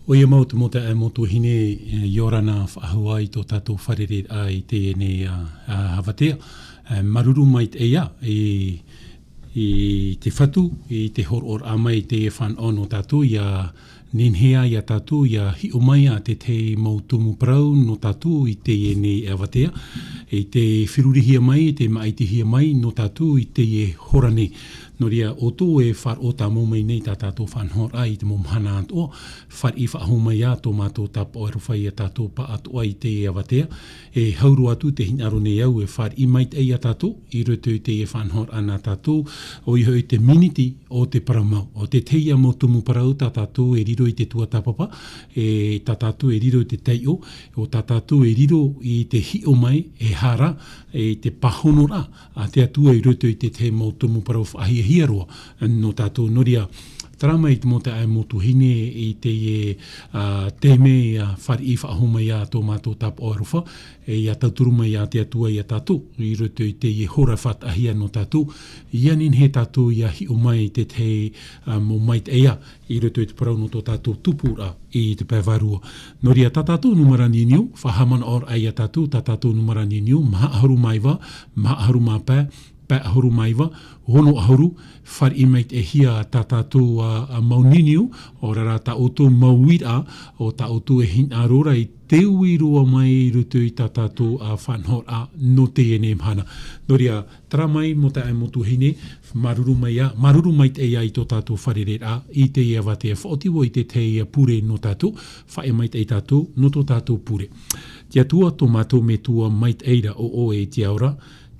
O ia mau te mota e motu hine yorana whaahua i tō tātou wharere ai te ene hawatea. Maruru mai te ea i te whatu, i te hor amai te e whan ono tātou ia ninhea ia tātou ia hi o mai a te mau tumu parau no tātou i te ene e hawatea. I te whirurihia mai, te maaitihia mai no tātou i te e horane. No ria o tō e whar o tā maumai nei tā tātou whanhor ai te momhana ato, whar i whaahumai a tō mātou tapa o erwhai a tātou pa ato ai te e awatea. E hauru atu te hinaro nei au e whar i mait ei a tātou, i roto i te e whanhor ana tātou, o i hoi te miniti o te paramau. O te teia mo tumu parau tā tātou e riro i te tua tapapa, e tā tātou e riro i te teio, o tā tātou e riro i te hi o mai, e hara, e te pahonora, a te atua i roto i te mo tumu parau whahia hiaroa no tātou noria tarama i te mota ai motu hine i te te me whar i whaahumai a tō mātou tap o aruwha e a tauturuma i a te atua i a tātou i roto i te hora what ahia no tātou ianin he tātou i a hi o mai te mo mait ea i roto i te parau no tō tātou tupura i te pēwarua. Noria tā tātou numara niniu, whahaman or ai a tātou, tā tātou numara niniu, maha aharu maiwa, maha aharu mapē, pē aharu maiwa, hono aharu, whar i meit e hia tā tātou mauniniu, o rara tā oto mauira, o tā oto e hin arora i te uiroa mai i rutu i tā tātou whanhor a no te ene mhana. Noria, tara mai mo te ai motu hine, maruru mai te ea i tō tātou wharere a, i te ea watea whaotiwo i te ea pure no tātou, whae mai te tātou, no tō tātou pure. Tia tua tō mātou me tua mait eira o e te aura,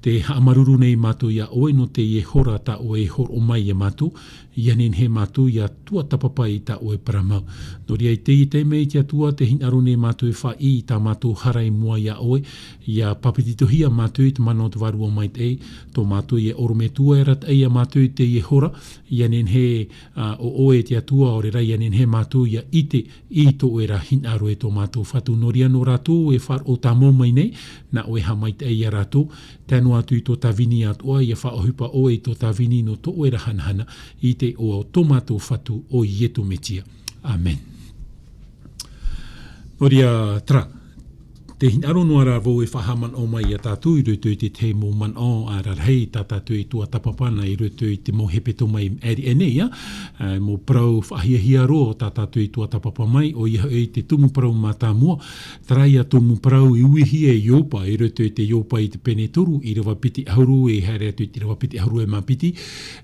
te haamaruru nei mātou ia oe no te e hora ta oe hor o mai e mātou, ianin he mātou ia tua tapapa i ta oe paramau. Noria i te mei tia tua te hinaro nei mātou e wha i ta mātou harai mua ia oe, ia papititohia mātou i te mana o te waru o mai te e, tō mātou i e orome tua e rat eia mātou i te e hora, ianin he o oe tia tua o rera, ianin he mātou ia ite i tō e ra hinaro e tō mātou whatu. Noria no rātou e whar o tā maumai nei, na oe ha mai te eia rātou, tēnu atu i tō tāwini atua, ia whaohupa oe i tō tāwini no tō oe rahanhana i te o tō mātou whatu o ietu metia. Amen. Noria tra, te hinaro noa rā vau e whahaman o mai a tātou i rutu i te mo man o a rarhei tā tātou i tua tapapana i rutu i te mo hepeto mai eri enea, mo prau whahia ro tā tātou i tua tapapa mai o iha i te tumu prau mā tā mua, traia tumu prau i uihi e iopa i rutu i te iopa i te pene toru i rawa piti ahuru e haere atu i te rawa piti ahuru e mā piti,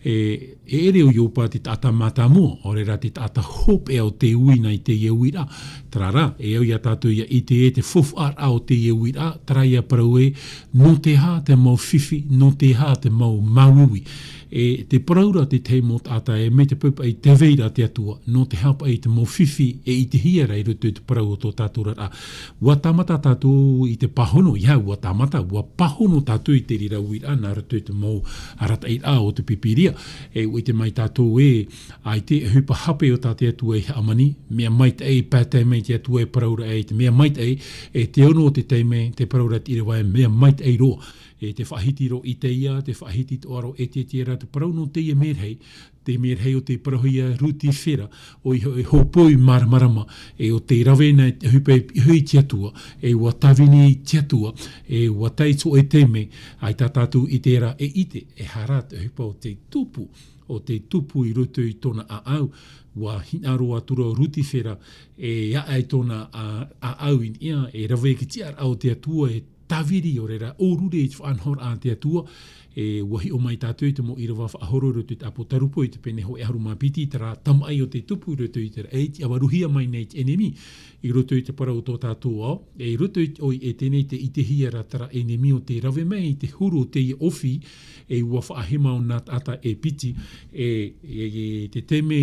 e ere o iopa te tata mā tā mua, o rera te tata hope e o te uina i te iauira, trara e au ia tātou ia i te e te fufar au te iauira, traia parau e no te hā te mau whiwhi, no te hā te mau mauiwi. E te paraura te teimo tāta e me te pupa i te veira te atua, no te hapa i te mau whiwhi e i te hiara i rutu i te parau o tō tātou rara. Ua tamata tātou i te pahono, ia ua tamata, ua pahono tātou i te rira uira, nā rutu i te mau arata i rā o te pipiria. E ui te mai tātou e, ai te hupa hape o tāte atua e amani, mea mai te e pētai mai te atua e paraura e te mea mai te e te ono o te teime, te paraura te irawa e mea mai te e roa. E te whahiti ro i te ia, te whahiti to aro e te tira, te parau no te ia merhei o te parahuia ruti whira, o i hopoi maramarama, e o te rawena e hupe hui tiatua, e ua tawini tiatua, e ua teitso e teme, ai tā tātou i te era e ite, e harat e hupa o te tupu i rutu i tōna a au, ua hinaro atura ruti whira, e ia ai tōna a au in ia, e rawe ki tiar au te atua e tawiri o rera, o rure i te whanhor a te atua, e wahi o mai tātou i te mo irawa whaahoro rutu i te apo tarupo i te pene ho e haru mā piti, tara tamai o te tupu rutu i te eiti, awaruhia mai nei te enemi, i rutu i te parau tō tātou au, e rutu i tenei te i te hiara tara enemi o te rawe mai, i te huru o te i ofi, e ua whaahima o nā tata e piti, e te teme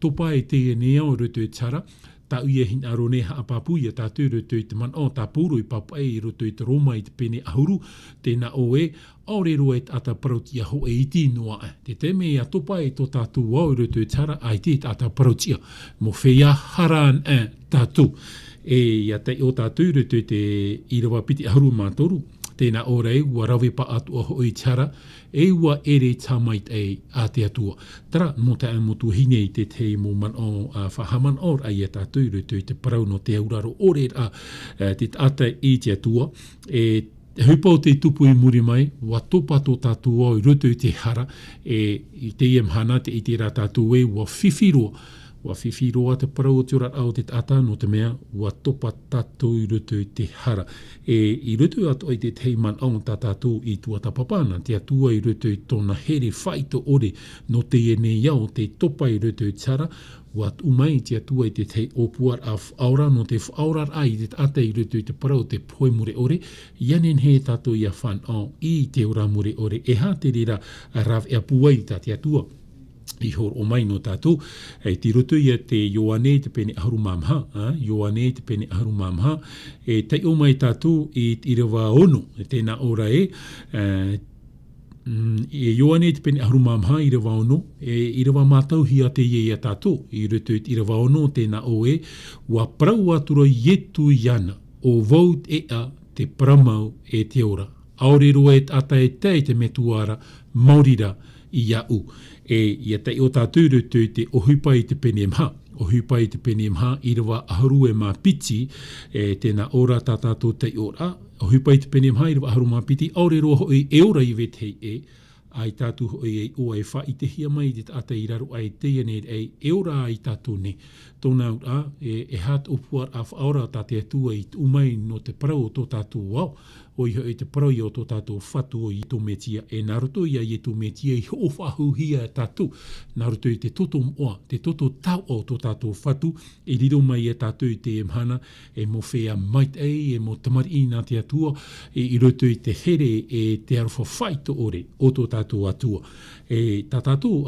topa e te enea o rutu i tara, tā uia hin aro ne haapapu ia tātou rutu i te man o tā pūro i papai i rutu i te Roma i te pene ahuru, tēnā oe, aurero e ata parautia ho e iti noa. Te teme i atopa e tō tātou au rutu i tara, ai te ata parautia, mo whea haran tātou. E ia te o tātou rutu i te irawa piti ahuru mātoru, Tēnā ora e, ua rawe pa atu o hoi tara, e ua ere tamait e a te atua. Tara, mo te amotu hine i te te mo man o whahaman or ai e tātou rutu i te parau no te auraro ore te ata i te atua. Hupau te tupu i muri mai, wa topato tātou o i rutu i te hara, i te iemhana te i te rā tātou e, wa whiwhiroa. Wa whiwhiroa te parau o te ora au te ata no te mea, wa topa tātou i rutu i te hara. I rutu atu i te teiman au tā tātou i tua tapapana, te atua i rutu i tōna here whaito ore no te ene iau, te topa i rutu i tara, wat umai te atua i te te opuar a whaora no te whaorar ai te ata i rutu i te parau te poe mure ore, ianen he tātou i a whan au i te ora mure ore, e ha te rira a rav e apuai tā te atua. I hor o mai no tātou, te roto ia te Ioane te pene aharu mamha, Ioane te pene aharu mamha, te o mai tātou i rewa ono, tēnā ora Ioane te pene aharu mamha i rewa ono, i rewa mātau hia te ia tātou, i roto i rewa ono tēnā o wa parau atura ietu iana, o vaut te paramau e te ora. Aorero e ata e te metuara, maurira i iau. Ia te o tātou rutu te ohupai te pene mha. Ohupai te pene mha i rewa aharu e mā piti, tēnā ora tātou te ora. Ohupai te pene mha i rewa aharu mā piti, aurero hoi e ora i vetei ai tātou hoi e o e wha i te hia mai te ata i raro ai te ane e ora ai tātou ne. Tōna ura e hat opuar a whaora tā te atua i umai no te parau o tō tātou wau. O i hoi te parau i o tō tātou whatu o i tō metia. E nā roto ia i tō metia i ho whahu hia tātou. Nā roto i te toto moa, te toto tau o tō tātou whatu. E riro mai e tātou i te emhana, e mo whea mait e mo tamari i nā te atua. I roto i te here e te arofa whaito ore o tō tātou atua. Tā tātou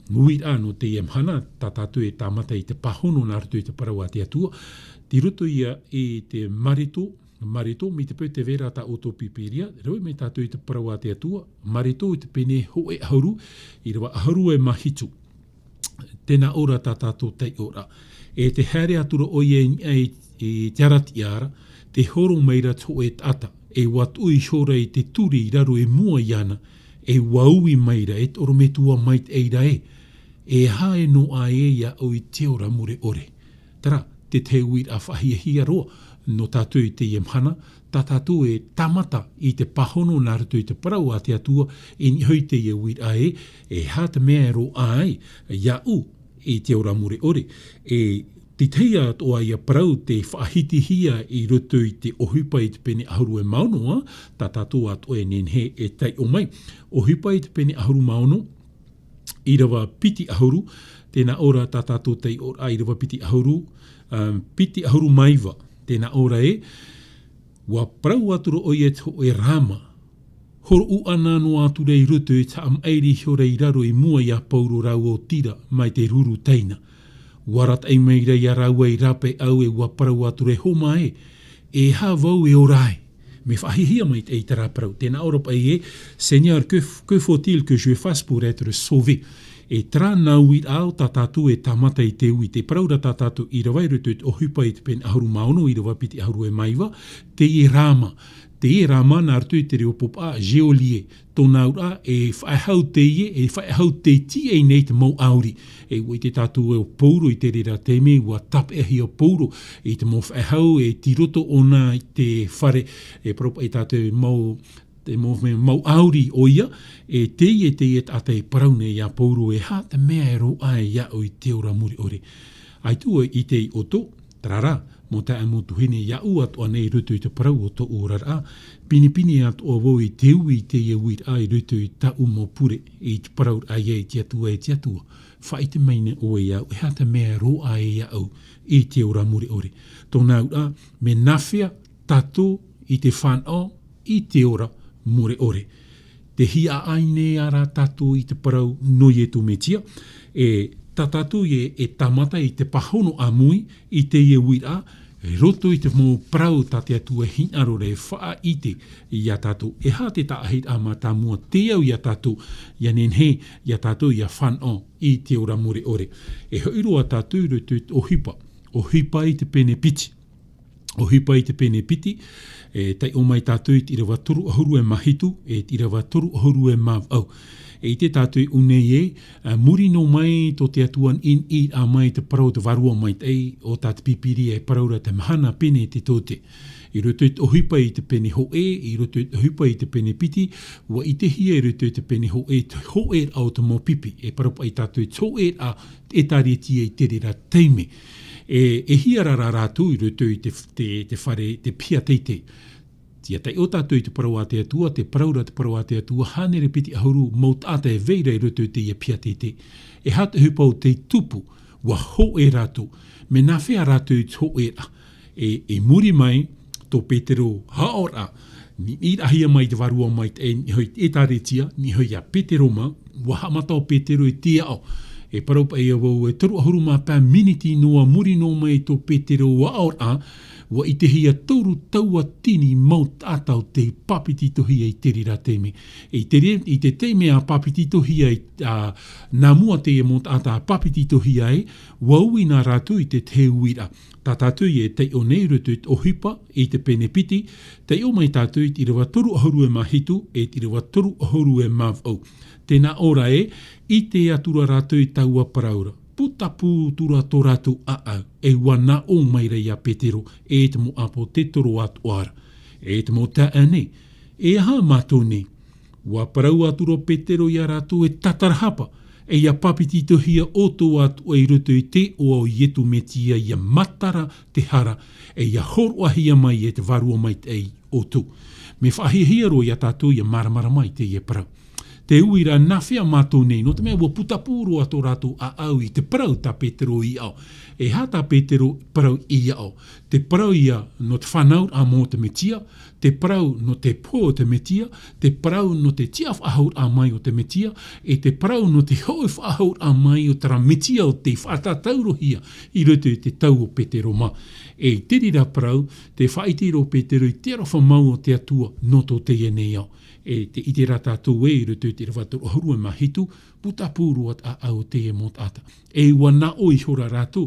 Muit no te iemhana, tā tātou e tāmata i te pahono nā roto i te parau a te atua. Ti roto ia i te marito, mi te pau te vera tā otopipiria, rau me tātou i te parau a te atua, marito i te pene ho e aharu, i rewa aharu e mahitu. Tēnā ora tā tātou te ora. E te haere atura o i te arati ara, te horo meira tō e tata, e watu i shora i te turi i raro e mua iana, e waui meira e toro me tua mait eira e hae no a ia o i te ora mure ore. Tara, te te uir a whahia roa no tātou i te iemhana, tā tātou e tamata i te pahono nā rutu i te parau a te atua, e ni hoi te uir a e hata mea ro ai, iau i te ora mure ore. Te teia toa ia parau te whahiti hia i rutu i te ohupa i te pene aharu e maunoa, tā tātou atoa e nenhe e tei o mai. Ohupa i te pene aharu mauno, i rawa piti aharu, tēnā ora tā tātou tei ora i rawa piti aharu maiva, tēnā ora wa parau atura o i e rama, horo u ana no atura i rutu i ta am eiri hiore i raro i mua i a pauro rau o tira mai te ruru teina. Warat ei meira i a rau e rape au e wa parau atura e homa e havau e orai. Me whahihia mai te eitara parau. Tēnā ora pai Seigneur, que faut-il que je fasse pour être sauvé? E tra nau i ao tā tātou e tamata i te ui. Te paraura tā tātou i rawai rutu o hupa i te pen aharu maono, i rawa piti aharu e maiwa. Te e rama. Te e rama nā rutu i te reo popa geolie. Tōna ura e whaehau te ie, e whaehau te ti e nei te mau auri. E ui te tātou e o pouro i te rera teme, ua tap e hi o pouro. E te mau whaehau e tiroto ona i te whare, e propa i tātou mau auri o ia, e te ata e paraune i a pouro e ha te mea e ro ai ia o i te ora muri ore. Ai tua i te oto, trara, mo te amotu hene ia atu anei rutu i te parau o to ora pini atu o wau i te ui te iawit ai rutu i ta umo pure i te parau ai e te atua e te atua. Whai te maine o e au, e ha te mea ro ai au i te ora muri ore. Tōna ura, me nawhia tato i te whanau i te ora muri ore. Te hia aine ara tato i te parau noi e tu metia, tā tātou e tamata i te pahono a mui i te iawira, roto i te mō prau tā te atua hinaro re wha i te i a tātou. E hā te tāahit a mata mua te au i a tātou, i anenhe i a tātou i a whanau i te ora more ore. E hoiro a tātou roto o hipa i te pene piti. O hipa i te pene piti, Tai o mai tātou i rewa toru ahuru e mahitu, i rewa toru ahuru e mav au. Te tātou i unei muri no mai to te atuan in a mai te parau te varua mai tei o tātou pipiri e paraura te mahana pene te tote. I roto i te ohipa i te pene hoe, i roto i te ohipa i te pene piti, wa i te hia i roto i te pene hoe, te hoe au te mō pipi, e parapa i tātou i toe a e tāretia i te rera teime. E hia rara rātou i roto i te whare, te pia teite. Tia tai o tātou i te parau a te atua, te paraura te parau a te atua, hānere piti ahuru maut ata e veira i roto i te ia pia teite. E hata hupau te tupu, wa hoe rātou, me nā whea rātou i te hoe a. E muri mai, tō Petero haora, ni ahia mai te varua mai te hoi e tāretia, ni hoi a Petero ma, waha matao Petero i te ao. E paraupa e awau e toru ahuru mā pā miniti noa muri no mai tō Petero waora, wa i te hia tauru taua tini maut atau te papiti tohia i te rira teime. I te teime a papiti tohia i nā mua te e maut ata a papiti tohia e, waui nā rātu i te te uira. Tā tātou i e tei o nei rutu i te ohipa i te pene piti, tei o mai tātou i te rewa toru ahuru e mahitu e te rewa toru ahuru e mavau. Tēnā ora e, i te atura rātou i taua paraura. Putapu tura tō rātou aau, e wana o mai rei a Petero, e te mo apo te toro atu ara. E te mo ta ane, e aha mātou ne. Wa parau atura Petero i a rātou e tatarahapa, e ia papiti tohia o tō atu e rutu i te o au ietu metia ia matara te hara, e ia horoahia mai e te varua mai te ei o tū. Me whahihia ro i a tātou ia maramara mai te ia parau. Te uira nā whea mātou nei, no te mea ua putapūro a tō rātou a au i te parau tā Petero i au. E hā tā Petero parau i au. Te parau ia no te whanau a mō te metia, te parau no te pō o te metia, te parau no te tia whahaur a mai o te metia, e te parau no te hoi whahaur a mai o tara metia o te whatataurohia i roto i te tau o Petero ma. E te rira parau, te whaitiro Petero i te rofa mau o te atua no tō te nei au. E te ite rata tō e i roto i te rewatoru ahuru e mahitu, puta pūru at a au te e mot ata. E wana o i hora rato,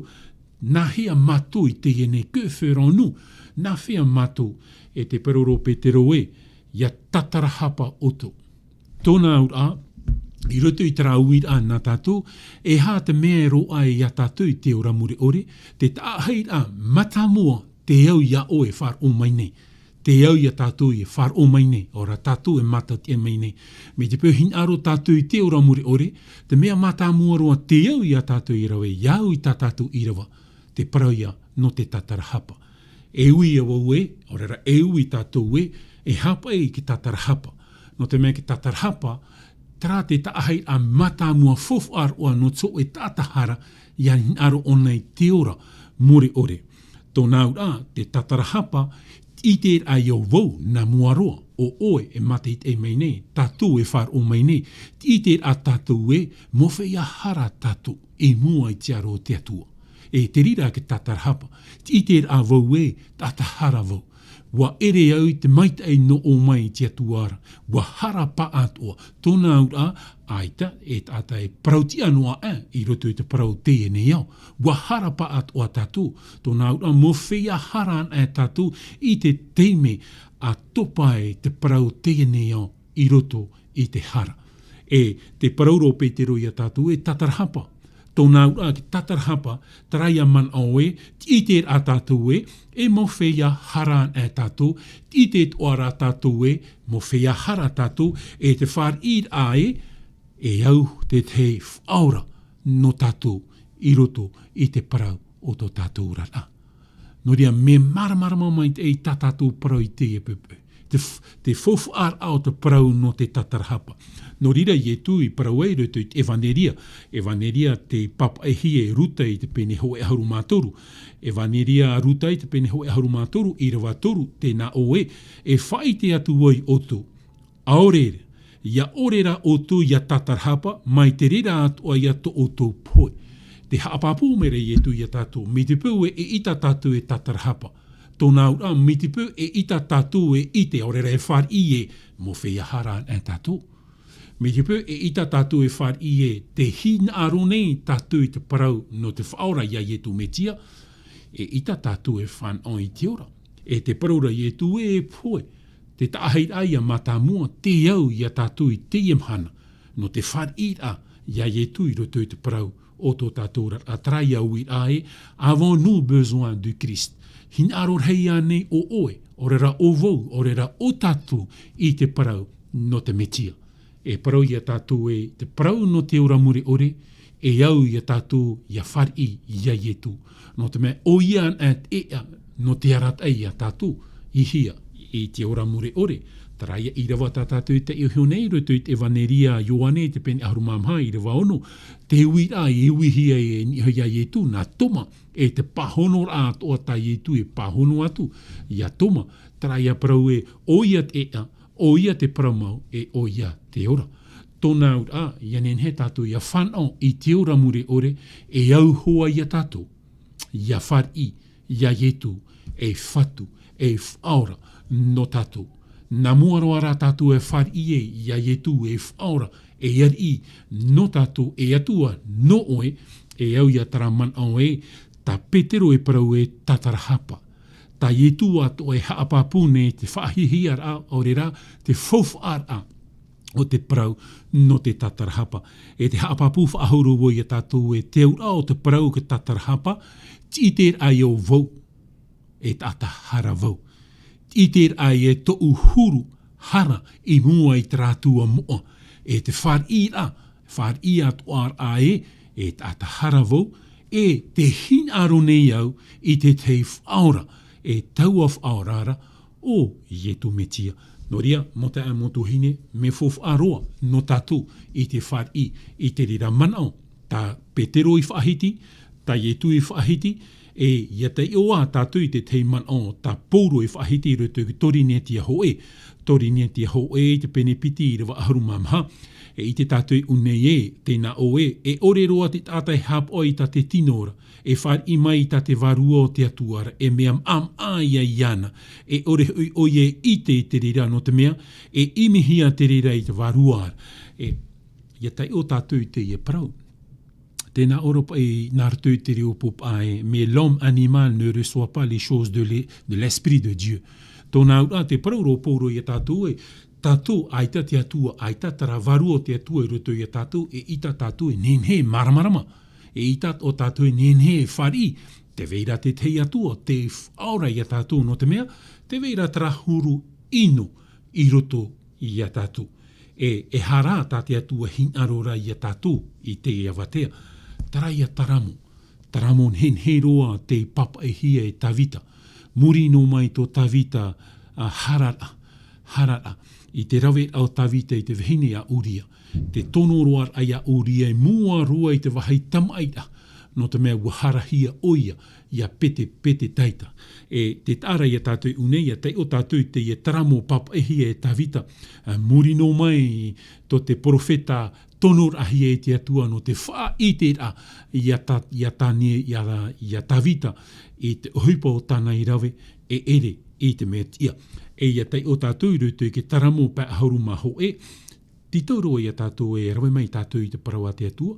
nā hea mātou i te ene kēwheronu, nā whea mātou e te paroro Petero e, ia tatarahapa oto. Tōna ura, i roto i tara uira nā tātou, e hā te mea ro ai ia tātou i te ora muri ore, te tāhei a matamua te au ia o e whar o mai nei. Te au ia tātou i whar o mai nei, ora tātou e mata te mai nei. Me te pēhin aro tātou i te ora muri ore, te mea mata mua roa te au ia tātou i rawe, iau i tā tātou i rawa, te parau ia no te tatarahapa. E ui a wau e, orera e ui tātou e hapa e ki tatarahapa. No te mea ki tatarahapa, tara te taahai a mata mua fofu aroa no tso e tātahara, ia aro onai te ora muri ore. Tō nāura, te tatarahapa, i te a iau wau na muaroa o oe e mate i te mai nei, tātou e whar o mai nei, i te a tātou e mowhi a hara tātou e mua i te aro te atua. E te rira ke tatarahapa, i te a wau e tatahara wau. Wa ere au i te maita e no o mai i te atuara, wa hara pa atua, tōna ura aita e tata e parautia noa i roto i te parau te e ne au. Wa hara pa atua tātou, tōna ura mo whea haran e tātou i te teime a topa e te parau te e ne au i roto i te hara. E te parauro Petero i a tātou e tatarahapa. Tōna ura ki tatarahapa, taraia man au e, i te a tātou e mo whea haran e tātou, i te oara tātou e, mo whea hara tātou, e te whar ir a e au te te whaura no tātou i roto i te parau o tō tātou rata. No rea me maramarama mai te e tā tātou parau i te e pupu. Te fofu ar au te parau no te tatarahapa. No rira i e tū i parau e roto i te evaneria. Evaneria te papa e hi e ruta i te pene ho e haru mātoru. Evaneria ruta i te pene ho e haru mātoru i rawa toru te nā o e. E whai te atu wai o tū. Aorere, ia orera o tū ia tatarahapa, mai te rira atu a ia to o tū poi. Te haapapu mere i e tū ia tātou. Me te pū e ita tātou e tatarahapa. Tōna ura mitipu e ita tātou e ite orera e whar i e mo whea haran e tātou. Mitipu e ita tātou e whar i e te hin aro nei tātou i te parau no te whaora ia i e tu metia, e ita tātou e whan o i te ora. E te paraura i e tu e poe. Te taahei ai a matamua te au i a tātou i te imhana. No te whar i a ia i e tu i roto i te parau o tō tātou a trai au i ae avons-nous besoin du Christ. Hin aror hei anei o oe, orera o vau, orera o tātou i te parau no te metia. E parau i a tātou e te parau no te ora muri ore, e au i a tātou i a whar i ia i e tu. No te mea o ia at ea no te arat ai a tātou i hia i te ora muri ore. Taraia i rawa tātou te iho nei roto i te Evaneria Ioane te pene ahurumamha i rawa ono. Te ui a e ui hia e nihoia i e tu, nā toma e te pahono a toa tai e tu e pahono atu i a toma. Taraia parau e o ia te ea, o ia te paramau e o ia te ora. Tōna ur a, ia nen he tātou ia whanau i te ora muri ore e au hoa i a tātou. Ia whar i, ia ietu, e whatu, e whaora no tātou. Nā muaroara tātou e whar i e, ia ietu, e whaora, e ar i, no tātou e atua, no oe, e au ia taraman au e, ta petero e parau e tatarahapa. Ta ietu ato e haapapune te whahihi ar a, orera, te fof ar a. O te parau no te tatarahapa. E te haapapu whaahuru wo i a tātou e te ura o te parau ke tatarahapa, ti te ai o vau, e tatahara vau. Ti te ai e to uhuru hara i mua i trātua moa. E te whar i atu ar ae, e tatahara vau, e te hin aro nei au i te whaora, e taua whaorara o ietu metia. No ria, mo te amotu hine, me fof aroa no tātou i te whar i te rira manao. Tā petero i whaahiti, tā ietu i whaahiti, e ia te oa tātou i te tei manao, tā pouro i whaahiti i roto ki tori netia hoe. Tori netia hoe i te penepiti i rawa ahurumamha. E i te tātou i unei e, tēnā oe, e ore roa te tātai hap oi ta te tinora. E whar i mai ta te varua o te atuara, e mea aia iana, e ore oi e ite i te rira no te mea, e imihia te rira i te varuar. E ia tai o tātou i te ia parau. Tēnā oropa i nārtou te reo pop ae, mais l'homme animal ne reçoit pas les choses de l'esprit de Dieu. Tōnā ura te parau ro pouro i a tātou e, tātou aita te atua, aita tara varu o te atua i roto i a tātou, e ita tātou e nenhe maramarama. E ita o tātou e nenhe whari, te veira te tei atua, te whaora i a tātou no te mea, te veira tara huru ino i roto i a tātou. E hara tā te atua hin arora i a tātou i te awatea. Tara i a taramo. Taramo henhe roa te papa e hia e tawita. Muri no mai tō tawita harara. I te rawe au tawita i te vihine a uria. Te tono roa ai a uria e mua roa i te wahai tamaita. No te mea waharahia oia i a pete taita. E te tāra i a tātou unei, te o tātou te i a taramo papa e hia e tawita. Muri no mai to te profeta tonor ahia e te atua no te wha i te ra i a tawita i te huipa o tāna i rawe e ere i te mea tia. E ia tei o tātou i rutu ke taramo pa hauruma ho e, titauro i a tātou e rawe mai tātou i te parawa te atua,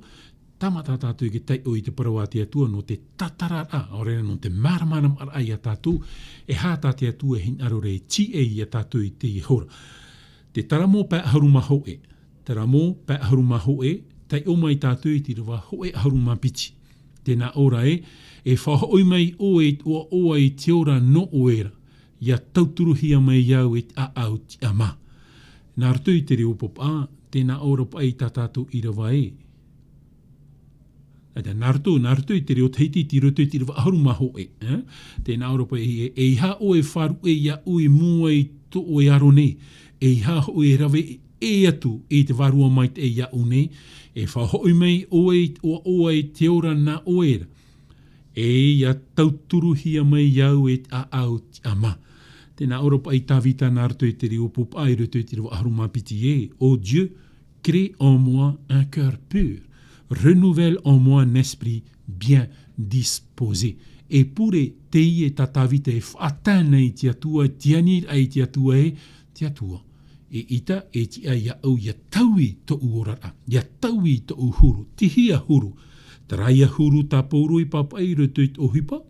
tamata tātou ke tei o i te parawa te atua no te tatarara, orera no te maramanam ar ai a tātou, e hātā te atua hin arore ti e i a tātou i te hora. Te taramo pa hauruma ho e, taramo pa hauruma ho e, tei o mai tātou i te rawa ho e hauruma piti. Tēnā ora e whahoi mai o e te ora no oera, ia tauturuhia mai iau e a au ti a ma. Nā ratu i te reo popa, tēnā ora pa i tātātou i rawa e. Nā ratu i te reo teiti ti roto i te rawa haruma ho e. Tēnā ora pa e iha o e wharu e ia ui mua i to o e aro nei. E iha o e rawe e atu i te varua mai te e ia o nei. E whahoi mai o e te ora na oera. E ia tauturuhia mai iau e a au ti a ma. Tēnā oropa i tawita nā rato i te reo pop ai rato i te reo aharuma piti e. O Dieu, crée en moi un cœur pur, renouvelle en moi un esprit bien disposé. E pure te i e tatawita e whaatana i te atua, tianir ai te atua e, te atua. E ita e ti a ia au ia taui to uorara, ia taui to uhuru, tihia huru. Taraia huru ta pouro i papai rato i o hipa,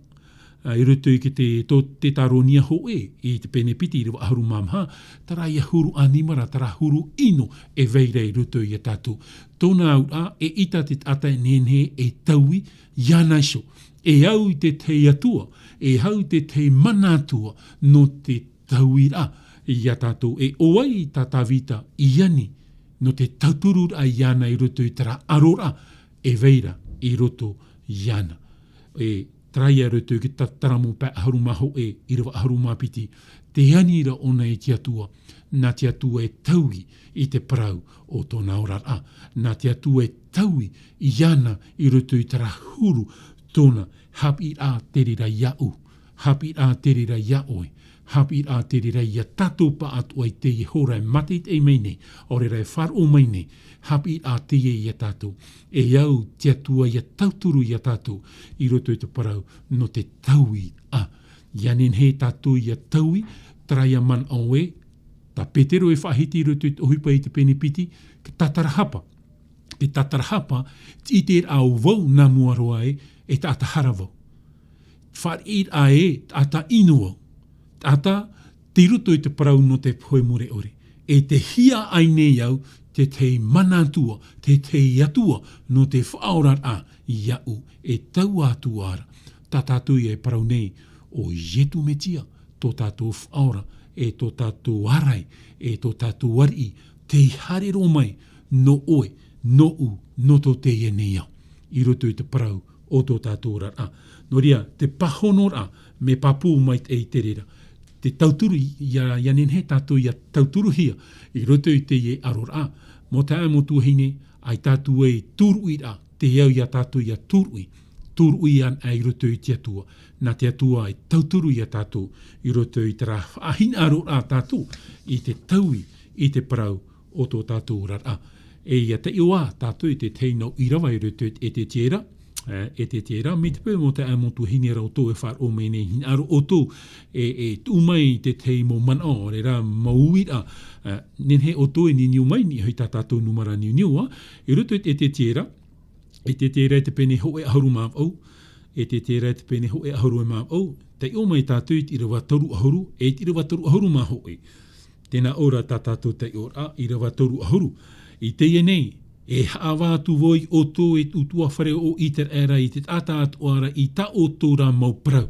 I ruto i ke te taronia ho i te penepiti i rewa aharu mamha, tara ia huru animara, tara huru ino e veira i ruto i a tātou. Tōna au e ita te ata nene e taui ianaiso. E au i te tei atua, e hau te tei manatua no te tauira i a tātou. E oai i tātawita i ani no te tauturu a iana i ruto i tara arora e veira i roto iana. E traia ruto ki tataramu pa harumaho i rewa harumapiti. Te anira ona e te atua, nā te atua e taui i te parau o tōna orara. Nā te atua e taui i iana i ruto i tara huru tōna hapi a terira iau, hapi a terira iaoi. Hapi a te rira ia tato pa atu ai te i hora e mate te mei nei, o rira e whar o mei nei, hapi a te ia tato, e au te atua ia tauturu ia tato, i roto i te parau no te taui a. Ianen he tato ia taui, traia man aue, ta petero e whahiti i roto i te ohipa i te penipiti, ke tatarahapa. Ke tatarahapa, i te au vau nā muaroa e ta atahara vau. Whar i a ata inuo. Ata, te ruto i te parau no te poe more ore. E te hia aine iau, te manatua, te atua, no te whaorat a iau, e tau atu ara. Tā tātou i e parau nei, o jetu metia, tō tātou whaora, e tō tātou arai, e tō tātou wari, te harero mai, no oe, no u, no tō te e nei au. I roto i te parau, o tō tātou rara. No ria, te pahonora, me papu mai e te rera. Te tauturu ia nen he tātou ia tauturu hia i roto i te ie arora. Mo te amo tuahine ai tātou e tūrui a, te iau ia tātou ia tūrui an ai roto i te atua. Nā te atua ai tauturu ia tātou i roto i te rā ahina arora tātou i te taui i te parau o tō tātou rara. E ia te iwa tātou i te teino i rawa i roto e te tēra. E te tērā, me te pēr mo te amotu hine rau tō e whar o mene hine aro o tō e tūmai te tei mo mana o re rā mauira nen he o tō e ni niu mai ni hei tā tātou numara niu e ruto e te tērā e te pene ho e aharu māp au e te tērā e te pene ho e aharu e māp au te o mai tātou i rawa taru aharu e i rawa taru aharu mā ho e tēnā ora tā tātou te ora i rawa taru aharu i te nei e haawātu voi o tō e utua whare o iter era i te tata atu ara i ta o tō rā mau prau.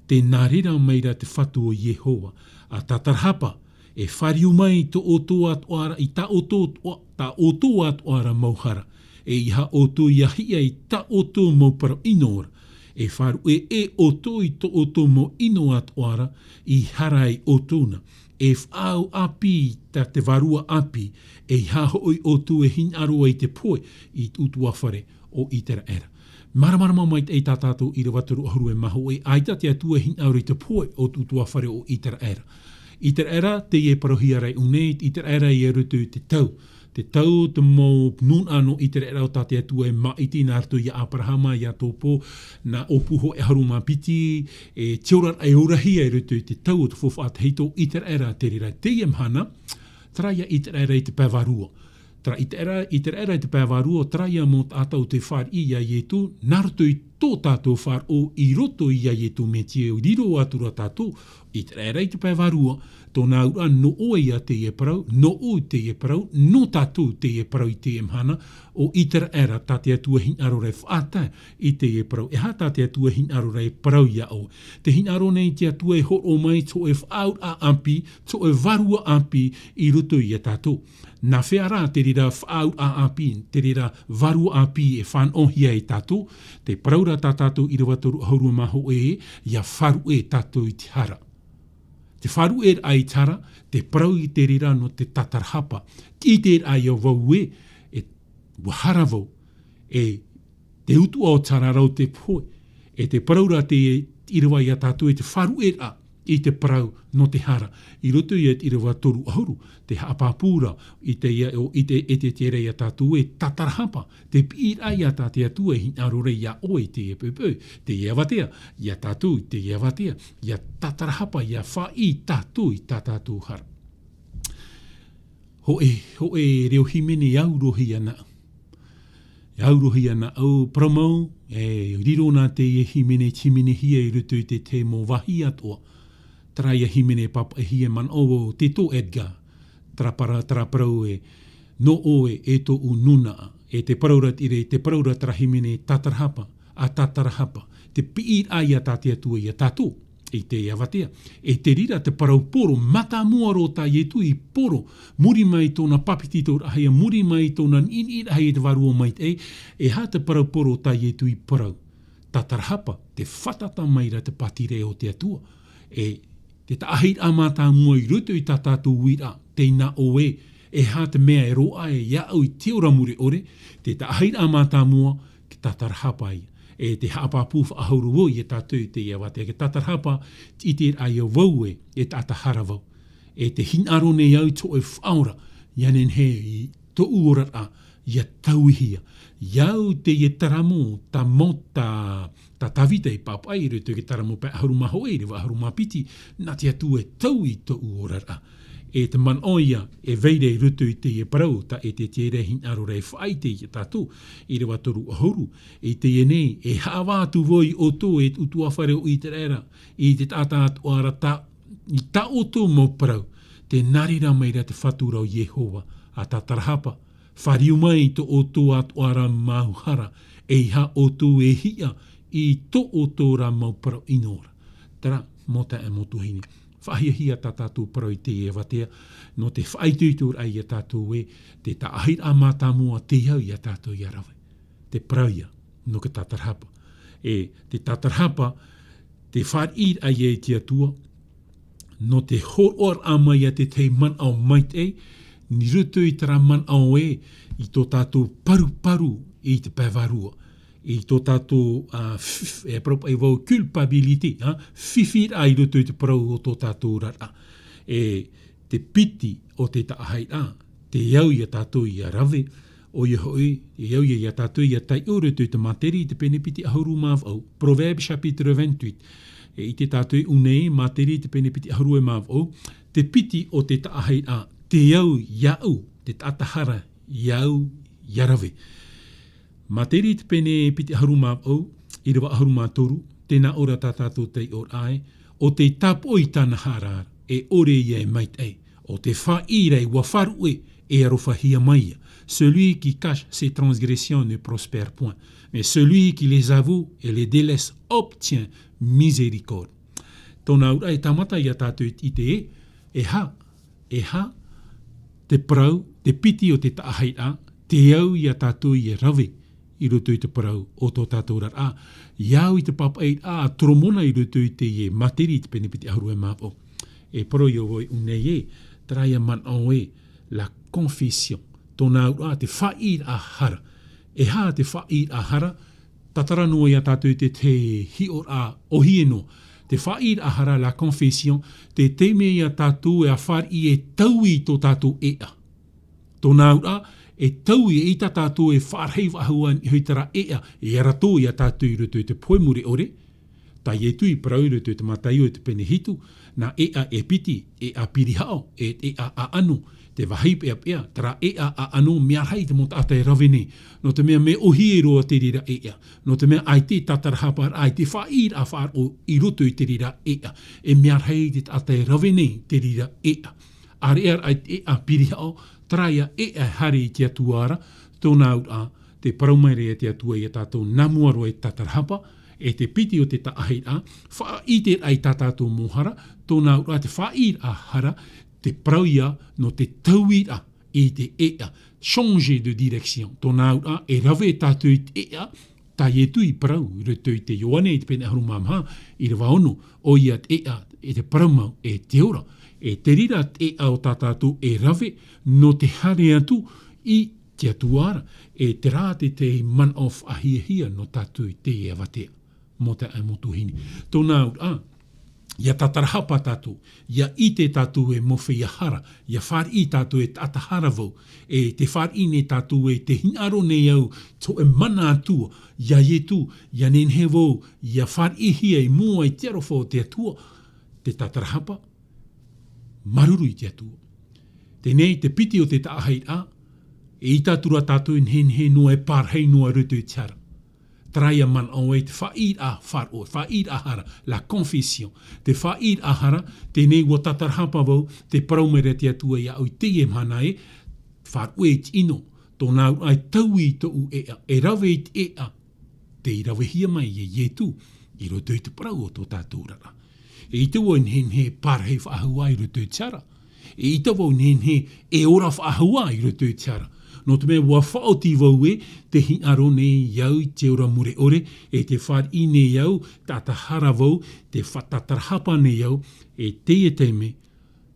Te nārera meira te whatu o Yehova. A tatarhapa e whariu mai to o tō atu ara i ta o tō atu ara mauhara. E iha o tō iahia i ta o tō mau prau inora. E wharu e o tō i to o tō mau ino atu ara i harai o tōna. E whau api ta te varua api e hahoi o tu e hin aroa i te poe i utua whare o itera era. Maramarama mai e tā tātou i rawataru aharu e maho e aita te atua hin aroa i te poe o utua whare o itera era. Itera era te e parohia rei unei, itera era i e rutu te tau. Te tau te mau nun ano i te reo tā te atua e maiti nā rito i a Abrahama i a tōpō nā opuho e haru mapiti e teorar e urahia i rito i te tau o te whowha heito i te rera te rira te i mhana traia i te rera i te pēwarua. Tra i te rera i te pēwarua traia mo tātou te whar i a ietu nā rito i tō tātou whar o i roto i a ietu me tie o riro atura tātou i te rera i te pēwarua tōna ura no oe ia te e parau, no o te e parau, no tātou te e parau i te e mhana, o itera era tā te atua hin aro rei whaata i te e parau. E ha tā te atua hin aro rei parau ia o. Te hin aro nei te atua e horo mai tō e whaau a ampi, tō e varua ampi i ruto i a tātou. Nā whea te rira whaau a ampi, te rira varua ampi e whan ohia i tātou, te paraura tā tātou i rawataru haurua maho e, ia wharu e tātou i te hara. Te wharu e ai tara, te parau i te rira no te tatarhapa. Ki te ai o vau e wahara vau, e te utu o tara rau te poe, e te paraura te irawa i a tātou e te wharu e a i te parau no te hara. I roto i te irawa toru ahuru, te haapapura i te tere i a tātou e tatarhapa. Te pīr ai a tātou atua e hinarore i a oe te e pēpē, te e awatea, i a tātou te e awatea, i a tatarhapa, i a wha i tātou i tātou hara. Ho e reo himene au rohi ana. Aurohi ana au promau, riro nā te himene timine hia I rutu I te mō wahi atoa. Traia himene papa hia man o te tō Edgar. Traparau no oe tō ununa. Te paraurat ire, te paraurat rahimene tatarahapa, a tatarahapa. Te piit ai a tātia tua I a tātō. Te awatea. Te rira te parau poro, mata mua ro tā ietu I poro, muri mai tōna papiti tō rahia, muri mai tōna in ahia te warua mai te ha te parau poro tā ietu I parau. Tatarahapa, te whatata mai ra te patire o te atua. Te taahit amata mua I rutu I tā tātou wira, te ina oe, ha te mea roa ia au I te ora muri ore, te taahit amata mua ki tatarahapa ia. Te hapa pūwha ahauru wau I tātou te ia wate. Ke tatarhapa I te ai au wau tatahara wau. Te hinaro nei au tō whaura. Ianen he I tō uorat a ia tauhia. Iau te taramo ta mota ta tawita I papai rutu ke taramo pa ahauru maho e rewa ahauru mapiti. Nā te atu tau I tō uorat a. Te man oia veire rutu I te parau ta te tere hinaro rei whai te I tātou I rewa toru ahuru. Te nei hawa atu voi o tō utua whare o I te reira I te tata atu ara I ta o tō mō parau te narira mai ra te whatura o Yehova a tatarahapa whariu mai tō o tō atu ara mahuhara ha o tō hia I tō o tō ra mau parau inora. Tara, mota motuhini. Whahia tā tātou parau I te watea, no te whaituitur ai I tātou te taahit amata mua te iau I tātou I arawe. Te parau ia, no ke tatarhapa. Te tatarhapa, te wharit ai te atua, no te hor amai te man au mait ni rutu I tara man au I tō tātou paru I te pēwarua. I tō tātou wau culpability, whiwhir ai rutu I te parau o tō tātou rara. Te piti o te taahait te iau I tātou I arawe, o ia hoi, iau I tātou I tai o rutu I te materi I te penepiti ahuru mav au. Proverbe chapitre 28. I te tātou unei materi I te penepiti ahuru mav au. Te piti o te taahait te iau iau, te tatahara iau iarawe. Materi te pene piti haruma au, I rewa haruma toru, tēnā ora tātātou tei or ai, o te tapo I tāna harar, ore ia mait o te whairei wa wharu arofa hia maia. Celui qui cache ses transgressions ne prospère point, mais celui qui les avoue et les délaisse obtient miséricorde. Tōna ura tamata I a tātou I te ha, te parau, te piti o te taahai te au I a tātou I rawe, I rutu I te parau o tō tātou rara. Iau I te papai tromona I rutu I te materi I te penepiti ahuru mapo. Paro I oi unei traia man au la confession. Tōna ura te whair hara. Ha te whair hara, tatarano I a tātou te hior ohieno. Te whair hara la confession, te teime I a tātou a whar I tau I tō tātou ea. Tōna ura, tau I ta tātou wharhei wahua I huitara arato I a tātou I rutu I te poemure ore, ta tui parau I rutu I te matai o te penehitu, na piti, pirihao, a anu, te wahip pea, tara a anu miarhai te mota ata ravene, no te mea me ohi roa te rira no te mea ai te tatarahapa ai te whair a whar o I rutu I te rira miarhai te ata ravene te rira Are ai pirihao, traia hari te atuara, tōna ura te paraumaire te atua I a tātou namuaro e tatarhapa, te piti o te taahit whaite ai tātou mohara, tōna ura te whair hara, te parauia no te tauira I te changer de direction. Tōna ura rawe tātou ta tui parau, rutu I te Ioane I te pene haru mamha, I rewa ono, o ia te te paraumau te ora. Te rira o tātātou rawe no te hare atu I te atuara. Te rāte te man of ahia no tātou te watea. Mo te motuhini. Tōna ura, ia tatarahapa tātou, ia I te tātou mowhi ia hara, ia whar I tātou tatahara vau, te whar I ne tātou te hinaro nei au, tō mana atua, ia tu, ia nen he vau, ia whar I hia I mua I te arofo te atua, te tatarahapa, maruru I te atua. Tenei te piti o te taahait E ita tura tātou in he noa e pārhei noa rutu i tiara. Traia man au e te whaid a wharo, whaid a hara, la confession. Te whaid a hara, te nei wa tatarhapa vau, te paraumere te atua ia au te e mana e, wharo e tino, tō nau ai tau i tō u ea, e rawe i te ea, te i rawe hia mai e ietu, i roto i te parau o tō tātou rara. E ita wau nhen he pārhei whaahua i roto i tiara. E ita wau nhen he e ora whaahua i roto i tiara. No te mea wa whaoti vau e, te hiaro ne iau i te ora mure ore, e te whar i ne iau, tata hara vau, te whatatarhapa ne iau, e te me,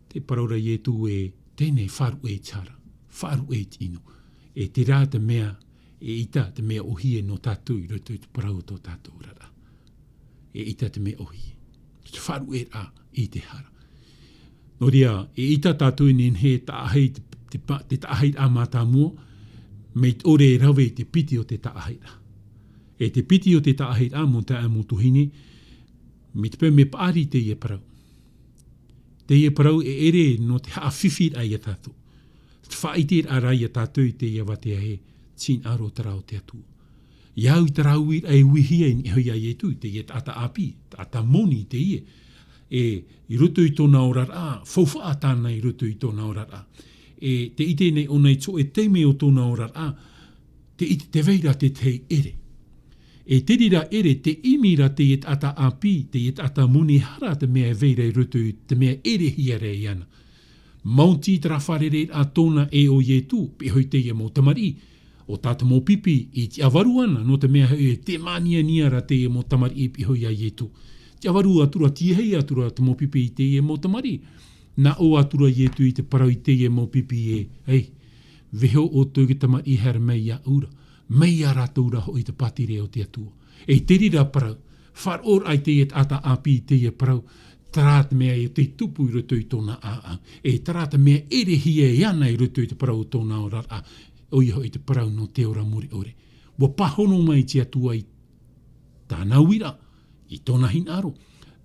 te paraura i e tu e tēnei wharu e tiara, wharu e tino. E te rā te mea, e ita te mea ohie no tātou i roto i te parau tō tātou rara. E ita te mea ohie. Te wharu e rā i te hara. No ria, e ita tātou nen he taahei te taahei a mātā mua, me ore e rawe te piti o te taahei a. E te piti o te taahei a mo te amu tuhine, me te pē me paari te ie parau. Te ie parau e ere no te hawhiwhi a ia tātou. Te whaite a rai a tātou i te ia watea he, tin aro tarau te atua. Iau i tarau i ai wihia i hoi ai e tu, te ie tata api, tata moni te ie. E i ruto i tōna orara, fauwha tāna i ruto i tōna orara. E te ite nei o nei tō e teime o tōna orara, te ite te veira te tei ere. E te rira ere, te imira te et ata api, te et ata moni hara te mea veira i ruto i te mea ere hiare i ana. Maunti trawharere a tōna e o ietu, pe hoi te ia mo tamari, o tata mo pipi i te avaru ana, no te mea e te mania niara te ia mo tamari i pe hoi a ietu. Te avaru atura tiehei atura te mo pipi i te ia mo tamari. Na o atura ietu i te parau i te ia mo pipi e, hei, veho o tō ki tamari her mei a ura, mei a rataura ho i te patire o te atua. E te rira parau, whar or ai te et ata api i te ia parau, tarata mea e te tupu i roto i tōna a. E tarata mea ere hia e ana i roto i te parau tōna o rara. O iho i te parau no te ora muri ore. Wa pahono mai te atua i tāna wira, i tōna hinaro.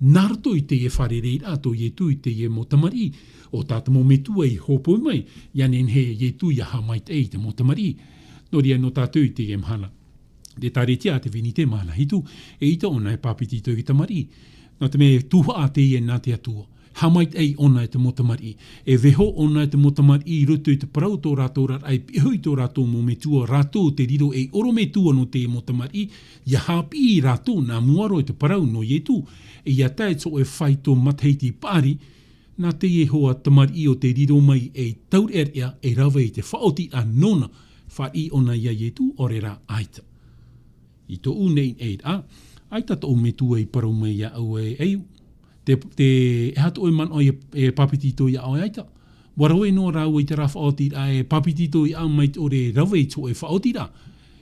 Naruto i te e wharerei rato i e tu i te e mo tamari. O tāta mo metua i hopoi mai, ianen he i e tu i aha mai te i te mo tamari. No ria no tātou i te e mhana. Te taretia te vini te mana hitu, e ita ona e papiti tō i tamari. No te me tuha a te i e nā te atua. Hamait ei ona e te motamari. E veho ona e te motamari i roto i te parau tō rātou rat ai pihui tō rātou mo me tua rātou te riro e oro me tua no te motamari. Ia hapi i rātou nā muaro e te parau no ietu. E ia tae tō e whai tō matheiti pāri. Nā te e hoa tamari o te riro mai e taur eria e rawe i te whaoti a nona. Whai ona ia ietu ore rā aita. I tō unei e rā. Aita tō me tua i parau mai ia au e eiu. Te hato e man o e papitito i au aita. Warawe no rau i te ra whaotira e papitito i au mai o re rawe i tō e whaotira.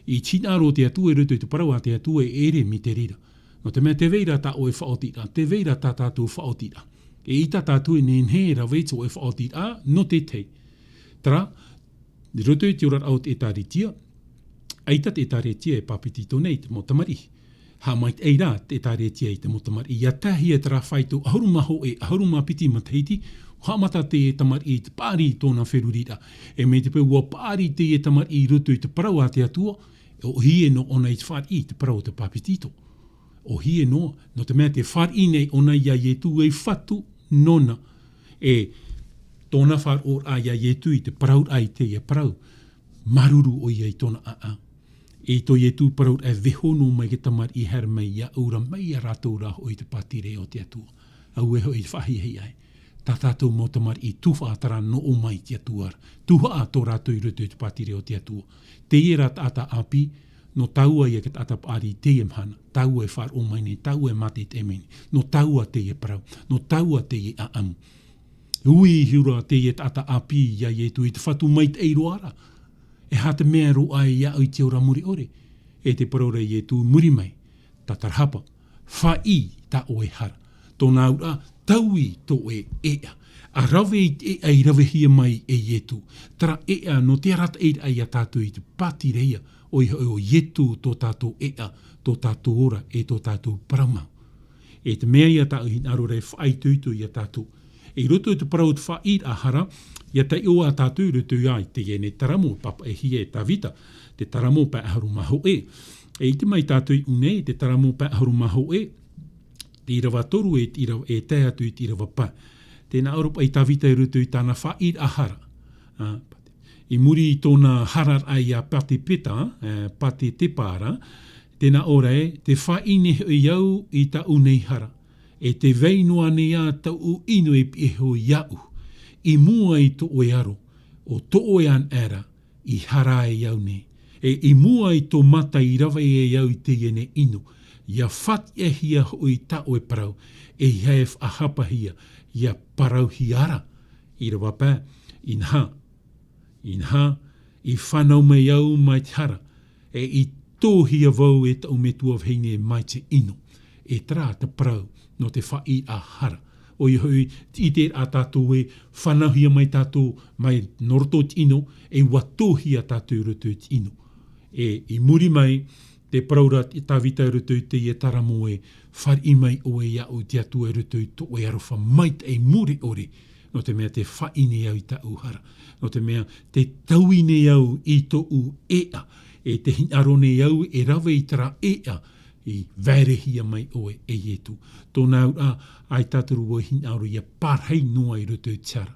I tinaro te atu e ruto i te parau a te atu e ere mi te rira. No te mea te veira ta o e whaotira, te veira ta tātou whaotira. E ita tātou e nenhe rawe i tō e whaotira no te tei. Tara, ruto i te ora au te taritia, aita te taritia e papitito nei te motamari. Ha mai te eira te tāretia i te motamari. Ia tahi e tara whaitu ahurumaho e ahurumapiti mateiti, hamata te e tamari i te pāri tōna wherurira. E me te pēua pāri te e tamari i rutu i te parau a te atua, o hie no ona i te whari i te parau te papitito. O hie no te mea te whari nei ona ia ietu e whatu nona. E tōna whar or a ia ietu i te parau ai te e parau. Maruru o ia i tōna a. E tō ietu parau e vehono mai ke tamari i her mai ia ura mai a rātou rā o i te patire o te atua. Au e ho i whahi hei ai. Tā tātou mo tamari i tuwha atara no o mai te atua. Tuha a tō rātou i rutu i te patire o te atua. Te i rat ata api, no taua i ket ata pāri te e mhana. Taua e whar o mai nei, taua e mate te meni. No taua te e parau, no taua te e a amu. Ui hiura te e ata api ia i tu i te whatu mai te eiroara. E ha te mea ro ai ia i te ora muri ore. E te paraura i e tu muri mai. Ta tarhapa. Whai ta o e hara. Tōna ura taui tō e ea. A rawe i te ea i rawe hia mai e ietu. Tara ea no te rata e ai a tātou i te pati reia. O i o ietu tō tātou ea. Tō tātou ora e tō tātou paramau. E te mea i a tātou i arore whai tuitu i a tātou. E roto te parau te whaid ahara, ia tai o a tātou roto ai, te ne taramo papa e hie e tawita, te taramo pa aharu maho e. E iti mai tātou i une, te taramo pa aharu maho e, te irawa toru e te atu i te irawa pa. Tēnā Europa i tawita i roto i tāna whaid ahara. I muri i tōna harar ai a pate peta, pate te pāra, tēnā ora e, te whaine i au i ta unei hara. E te veinua ne a tau u ino e pieho iau. I mua i to oe aro, o to oe an era, i hara e iau ne. E i mua i to mata i rawa e iau i te ene ino. Ia what e hia hoi ta oe parau, e hef a hapa hia, ia parau hiara. I rawa pā, inha, i whanau mai au mai te hara, e i tō hia vau e tau me tua vheine mai te ino. E tra te parau, no te whai a hara. O i hui, i te a tātou e whanahia mai tātou mai noroto te ino, e watohia tātou roto te ino. E i muri mai, te praura i tawita e roto te i taramo e whari mai o e iau te atu e roto i to e arofa mai te e muri ore, no te mea te whaine au i ta uhara. No te mea te tauine au i to u ea, e te hinarone au e rawe i tara ea, i vērehia mai oe e ietu. Tōna au ai tāturu o hinaro ia pārhei noa i roto i tiara.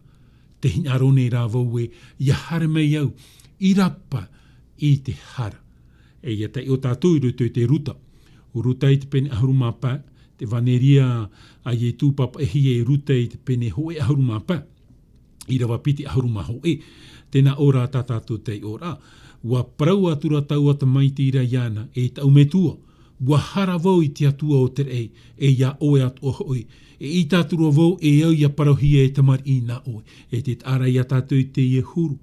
Te hinarone rā vau e ia hara mai au, i rapa i te hara. E ia te o tātou i roto i te ruta. O ruta i te pene ahurumapa, te vaneria a ietu papa e hie e ruta i te pene hoe ahurumapa. I rawa piti ahurumaho e. Tēnā ora tā tātou te ora. Wa parau atura tau ata mai te ira iana e tau me tua. Wa hara vau i te atua o te rei, e ia oe atu o hoi. E i tātura vau e au ia parauhia e tamar i nā oe. E te ara ia tātou i te ie huru.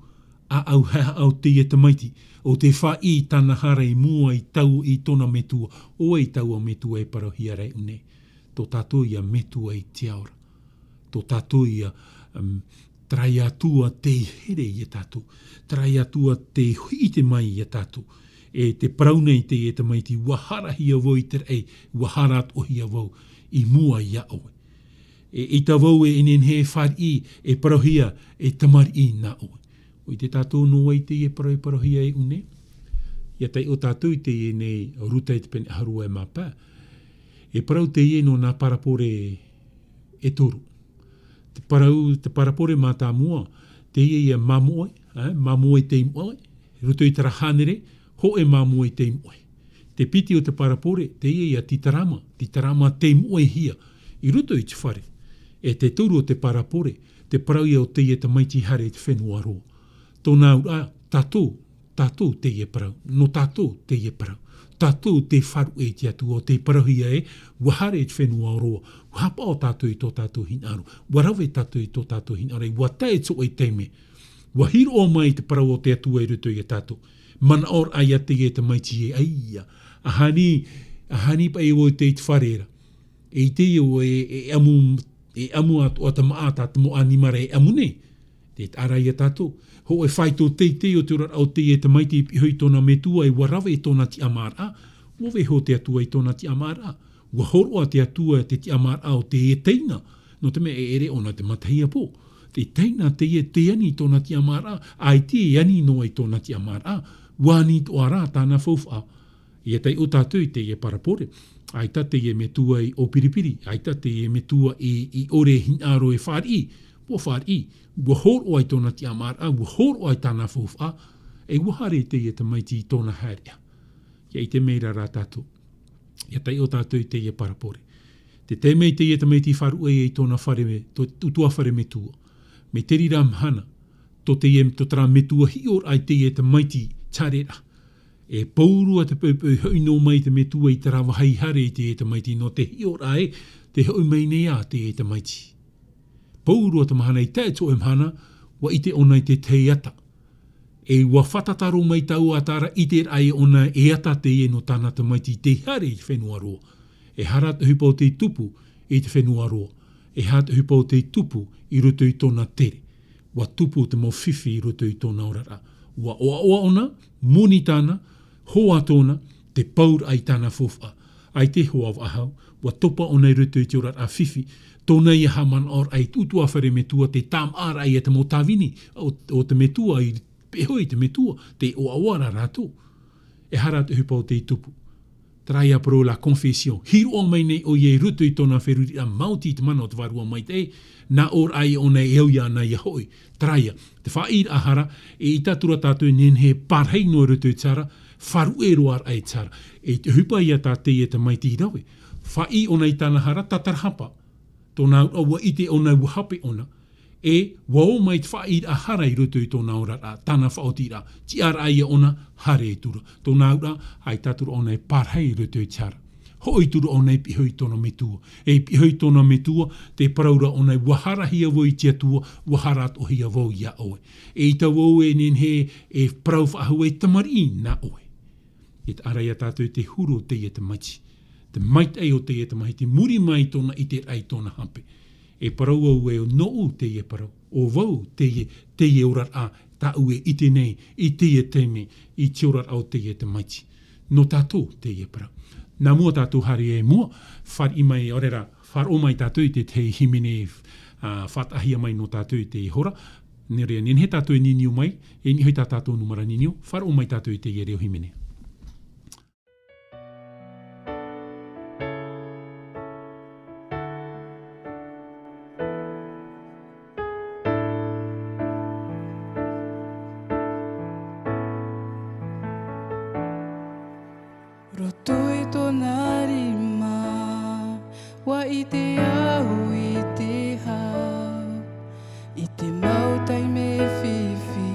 A au haha au te ie tamaiti. O te wha i tāna hara i mua i tau i tona metua. O i tau a metua e parauhia rei une. Tō tātou ia metua i te aura. Tō tātou ia trai atua te here i tātou. Trai atua te huite mai i tātou. E te praunei te e tamaiti, wahara hia vau i te rei, wahara at o hia vau, i mua i aoe. E i ta vau e enen he whari e parohia e tamari i na oe. O i te tātou noa i te e parohia e une. Ia tai o tātou i te e nei ruta i te pene harua e mapa. E parau te e no nā parapore e toru. Te parapore mā tā mua, te e ia mamoe, mamoe te imoe, ruto i tara hanere, ho e mamoe te imoe. Te piti o te parapore, te e ia titarama te imoe hia, i ruto i te whare. E te toru o te parapore, te parau ia o te e te maiti hare te whenua roa. Tōna ura, tātou te e parau, no tātou te e parau. Tātou te wharu e te atu o te parahia e, wahare te whenua roa, wahapa o tātou i tō tātou hinaru, warawe tātou i tō tātou hinaru, watae tō e teime, wahiro o mai te parau o te atu e ruto i tātou, mana or ai ate e te maiti e aia, ahani pa e o te te wharera, e te o e amu atu o te maata, te mo animare e amune, te arai e tātou, ho e whai tō te o te ora au te e te maiti i hui tōna metua e warawe e tōna ti amara, wawe ho te atua i tōna ti amara, wahoroa te atua te ti amara o te e teina, no te me e ere ona te matahia po, te teina te e te ani tōna ti amara, ai te e ani noa i tōna ti amara, wani tō ara tāna faufa, ia tei o tātou i te e parapore, ai ta te e metua i o piripiri, ai ta te e metua i ore hinaro e whari, po whari, wahoro ai tōna ti amara, wahoro ai tāna faufa, e wahare te e te maiti i tōna haria. Ia i te meira rā tātou. Ia tei o tātou i te e parapore. Te te mei te e te maiti wharu e i tōna whare me, utua whare me tua. Me te rira mhana, to te e to tara me tua hior ai te e te maiti tarera. E paurua te paupau hoi no mai te me tua i te rawa haihare i te e te maiti, no te hior ai, te hoi mai nea te e te maiti. Paurua te mahana i te to e mhana, wa ite ona i te ata. E wa whatataro mai tau atara i te ai ona e ata te e no tāna te maiti te hare i te whenua roa. E hara te hupa o te tupu i te whenua roa. E hara te hupa o te tupu i roto i tōna tere. Wa tupu te mo whiwhi i roto i tōna orara. Wa oa ona, moni tāna, hoa tōna, te paur ai tāna fofa. Ai te hoa ahau, wa topa o nei rutu i te orat a whiwhi, tōna i haman or ai tutua whare me tua te tam ara i te motawini o te metua i pehoi te metua, te o awara rātou. E hara te hupa o te tupu. Trai apro la confession. Hiro o mai nei o ye rutu i tōna wheruri a mauti te mana o te warua mai te na or ai o nei eo ia na ia hoi. Traia, te whair ahara e i tatura tātou nen he parhei no rutu i tara, wharu e roar ai tara. E te hupa ia tātei e te mai ti rawe. Whai o nei tāna hara tatarhapa. Tōna aua ite o nei wahape ona. E wao mai te whair ahara i rutu i tōna ora a tāna whaotira. Ti ara ia ona hare e tura. Tōna ura ai tatura o nei parhei i rutu i tara. Hoi tura o nei pihoi tōna metua. E pihoi tōna metua te paraura o nei wahara hia woi tia tua, wahara o hia woi ia oe. E i ta wau e nen he e parau whahu e tamari na oe. E te ara ia tātou te huru te e te maiti. Te mait ei o te e te mahi, te muri mai tōna i te ai tōna hampe. E parau au e o noo te e parau. O wau te e orat a, ta ue i te nei, i te e teime, i te orat au te e te maiti. No tātou te e parau. Nā mua tātou hari e mua, whar i mai orera, whar o mai tātou i te himene whatahia mai no tātou i te hora. Nere nen he tātou e niniu mai, e ni hoi tātou numara niniu, whar o mai tātou i te reo himene. Rotoi tōna rima, wa i te au i te hau, i te mautai me whiwhi,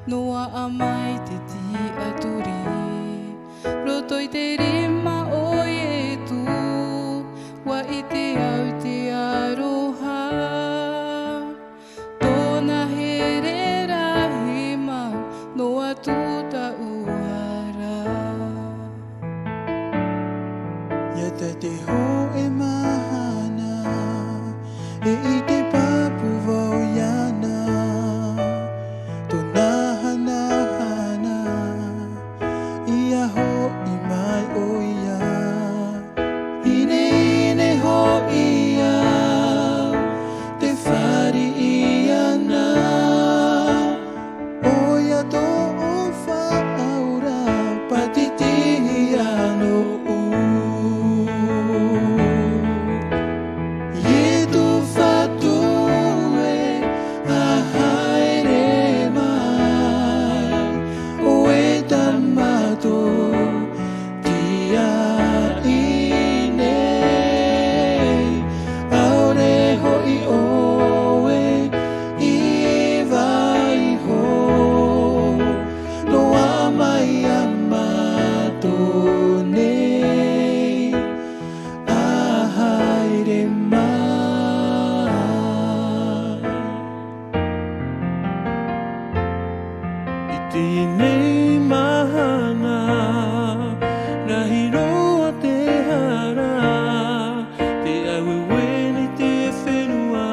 noa a mai te ti aturi. Rotoi te rima o e tu, wa i te au te aroha, tōna here rahima, noa tuta uhara. Te ho e mahana, e i te papu vau iana, tōna hana hana, ia ho i mai o ia. Ine ho ia, te whari iana, o ia tō o whaaura, patitihi ano u. Nei mahana, rahi roa te hara, te awewe ni te whenua,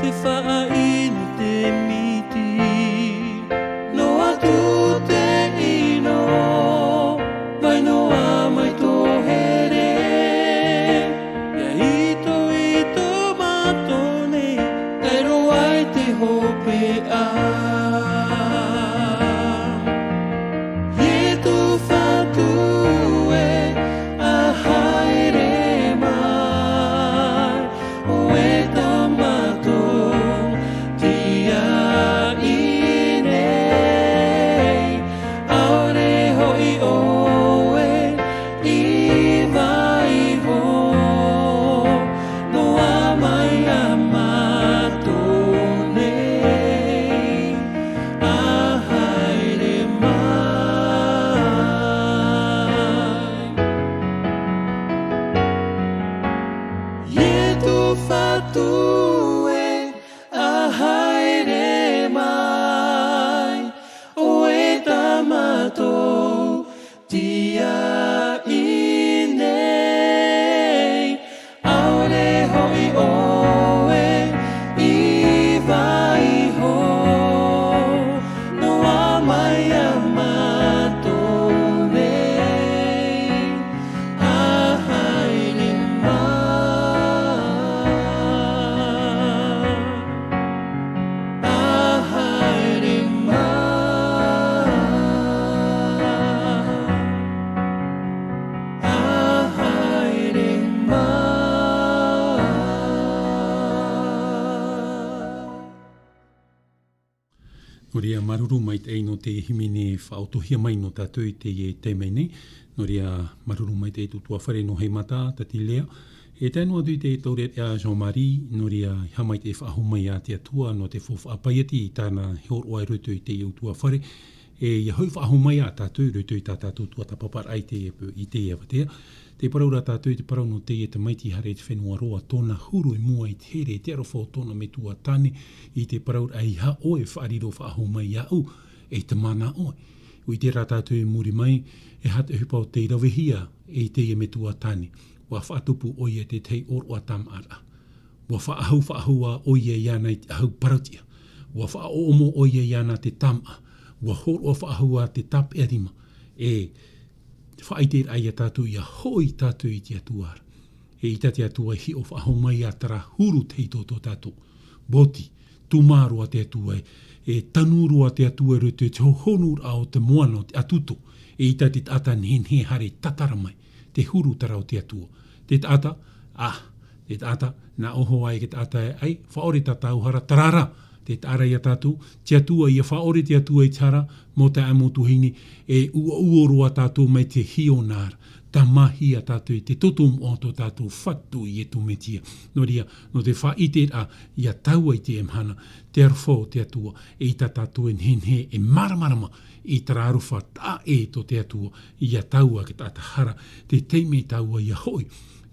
te whaainu te miti. No atu te ino, vai noa mai tō here, ia ito matone, tai roa i te hope a. rea maruru mai te no te himine whaotohia mai no tātou i te mai nei. No rea maruru mai te tutua whare no hei mata, tati lea. E tēnu atu i te tauret a Jean-Marie, no rea hamai te whaahu mai a te atua, no te whofa apaiati i tāna heor oai rutu i te utua whare. E ia hau whaahu mai a tātou rutu i tā tātou tua tapapar ai te epu i te ewatea. Te paraura tātou te parau no te e te maiti hare te whenua roa tōna huru i mua i te here te arofo tōna me tua tāne i te paraura ai ha oe whaariro whaahu mai au e te mana oe. Ui te rā tātou i muri mai e hata hupau te rawehia e te e me tua tāne. Wa whaatupu oia te tei oroa tam ara. Wa whaahua oia iana i te ahau parautia. Wa whaomo oia iana te tama. Wa horoa whaahua te tap e rima. E whaiter ai a tātou ia hoi tātou i te atuara. E i tate atua hi o whaahau mai a tara huru teito tō tātou. Boti, tūmāroa te atua e tanurua te atua rutu te honur ao te moano te atuto. E i tate ata nhenhe hare tatara mai. Te huru tarau te atua. Te tata, te tata, nā oho ai ke tata ai, whaore tatau hara tarara, te tāra ia tātou, te atua ia whaore te atua i tara, mō te amotuhini, e uoroa tātou mai te hionāra, ta mahi a tātou, te totum o tō tātou whatu i e tumetia. No ria, no te whaite a ia taua i te emhana, te arwhau te atua, e i tā tātou en henhe e maramarama, i tararuwha tā e tō te atua, i a taua ke tāta hara, te teime taua ia hoi,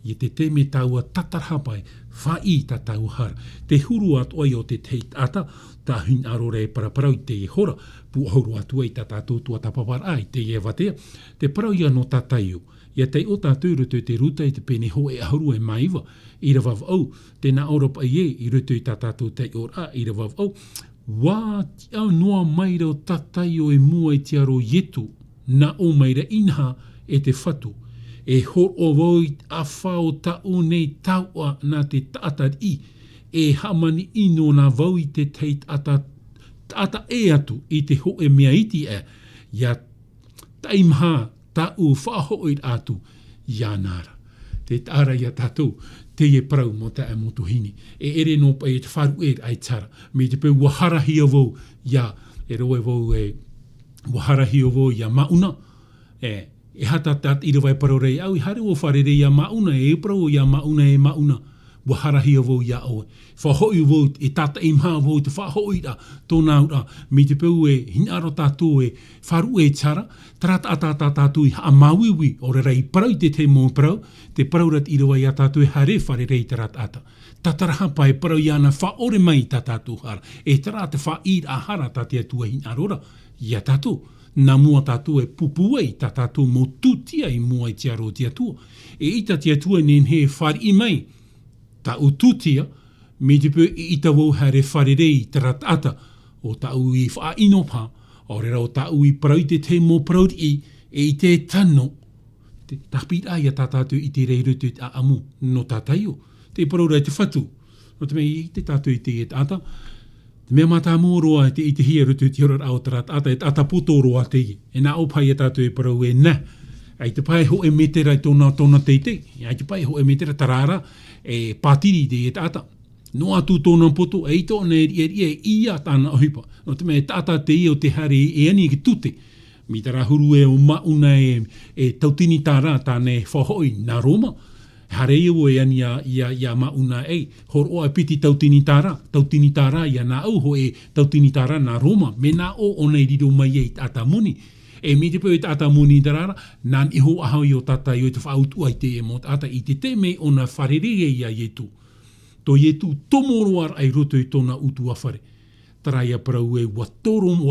i te teime taua tatarhapai, whai tā tau hara, te huru atu ai o te tei tata, tā hin arore e paraparau i te e hora, pu ahuru atu ai tā tātou tua tapapara ai, te e watea, te parau ia no tātaiu, ia te o tātou rutu te ruta i te pene ho e ahuru e maiwa, i rawav au, te nā Europa i e, i rutu i tā tātou te ora, i rawav au, wā au noa maira o tatai o e mua i te aro yetu, na o maira inha e te whatu, e hor o woi a whao tau nei taua na te tātat i, e hamani ino na wau i te tei tata e atu i te ho e mea iti e, ia taimha tau whahoit atu, ia nara. Te tāra ia tātou, te e parau mo te amotuhini. E ere no pa e te wharu e ai tara. Me te peu waharahi o vau, ia, e roe vau e waharahi o vau ia mauna. E hata tat i rawai parau rei au, i hare o wharere ia mauna, e parau ia mauna e mauna. Waharahi o vau ia oe. Whahoi vau, e tata e mha vau, te whahoi da, tōna ura, me te peu e hinaro tātou e wharu e tara, tarata ata tātou i haa mauiwi, o re rei parau te te mō parau, te parau rat i rawai a tātou e hare whare rei tarata ata. Tataraha e parau iana whaore mai tā tātou hara, e tarata whair a hara tā te atua hinarora, ia tātou. Nā mua tātou e pupu ei tā tātou mō tūtia i mua i te aro te atua. E ita te atua nenhe whari i mai, tā ututia, me te pō i ta wau hare wharerei te ratata o tā ui wha inopa, o re rau tā ui parau te te mō parau i, e i te tano, te tapit ai a tā tātou i te rei rutu a amu, no tātaio, te parau rei te whatu, no te mei i te tātou i te e tāta, te mea mata mōroa i te hia rutu te hora au te ratata, e tāta potoroa te i, e nā opai a tātou i parau e nā, ai te pai ho e metera i tōna teitei, ai te pai ho e metera tarara, e pātiri te e tāta. No atu tōna poto, e ito ne e ia tāna ohipa. No te mea tāta te i o te hare e ani ki tute. Mi tara huru e o mauna e tautini tāra tāne whahoi nā Roma. Hare i o e ani ia mauna e. Hor oa piti tautini tāra ia nā au ho e tautini tāra nā Roma. Me nā o nei riro mai e tāta muni. E mi te pēo i tāta muni tarara, nān iho ahau i o tāta i o te whaautu ai te e mō tāta i te teme o na wharerege ia ietu. Tō ietu tomoroar ai roto i tōna utu awhare. Taraia parau e wa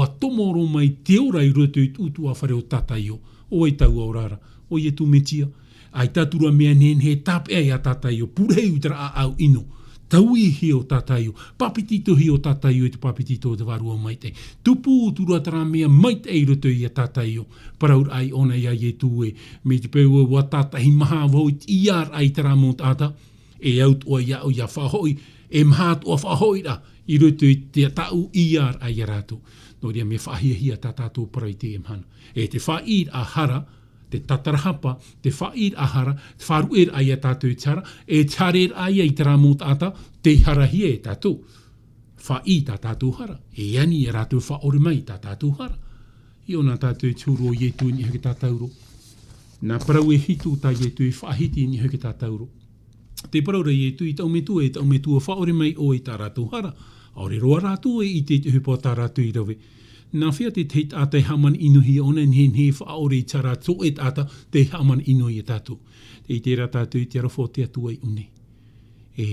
tomoro mai te ora i roto i utu awhare o tāta i o. O e tau au rara, o ietu metia. Ai tātura mea nen he tāpe ai a tāta i o, purheu tara a au ino. Tau i hi o tātaio, papitito hi o tātaio i te papitito o te warua mai te. Tupu o tura tara mea mai te eiroto i a tātaio, paraur ai ona ia i e tūe, me te peu o tāta hi maha wau i iar ai tara mō tāta, e aut o ia o ia whahoi, e mahat o whahoi ra, i roto i te tau i iar ai a rātou. No ria me whahia tā tātou para i te emhana. E te whair a hara, te tatarahapa, te whair ahara, te wharuer ai a tātou tara, e tarer ai ai tara mō tāta, te harahia e tātou. whai tā tātou hara. E ani e rātou whaore mai tā tātou hara. I o nā tātou tūro i etu ni hoki tā tauro. Nā parau e hitu tā i etu i whahiti ni hoki tā tauro. Te parau rei etu i tau metua whaore mai o i tā rātou hara. Aore roa rātou e i te hupo tā rātou i rawe. Nā whia te teit a te haman inuhi ona ni he whaore i tara tō et ata te haman inuhi e tātou. Te i tērā tātou i te arafo te atua i une. E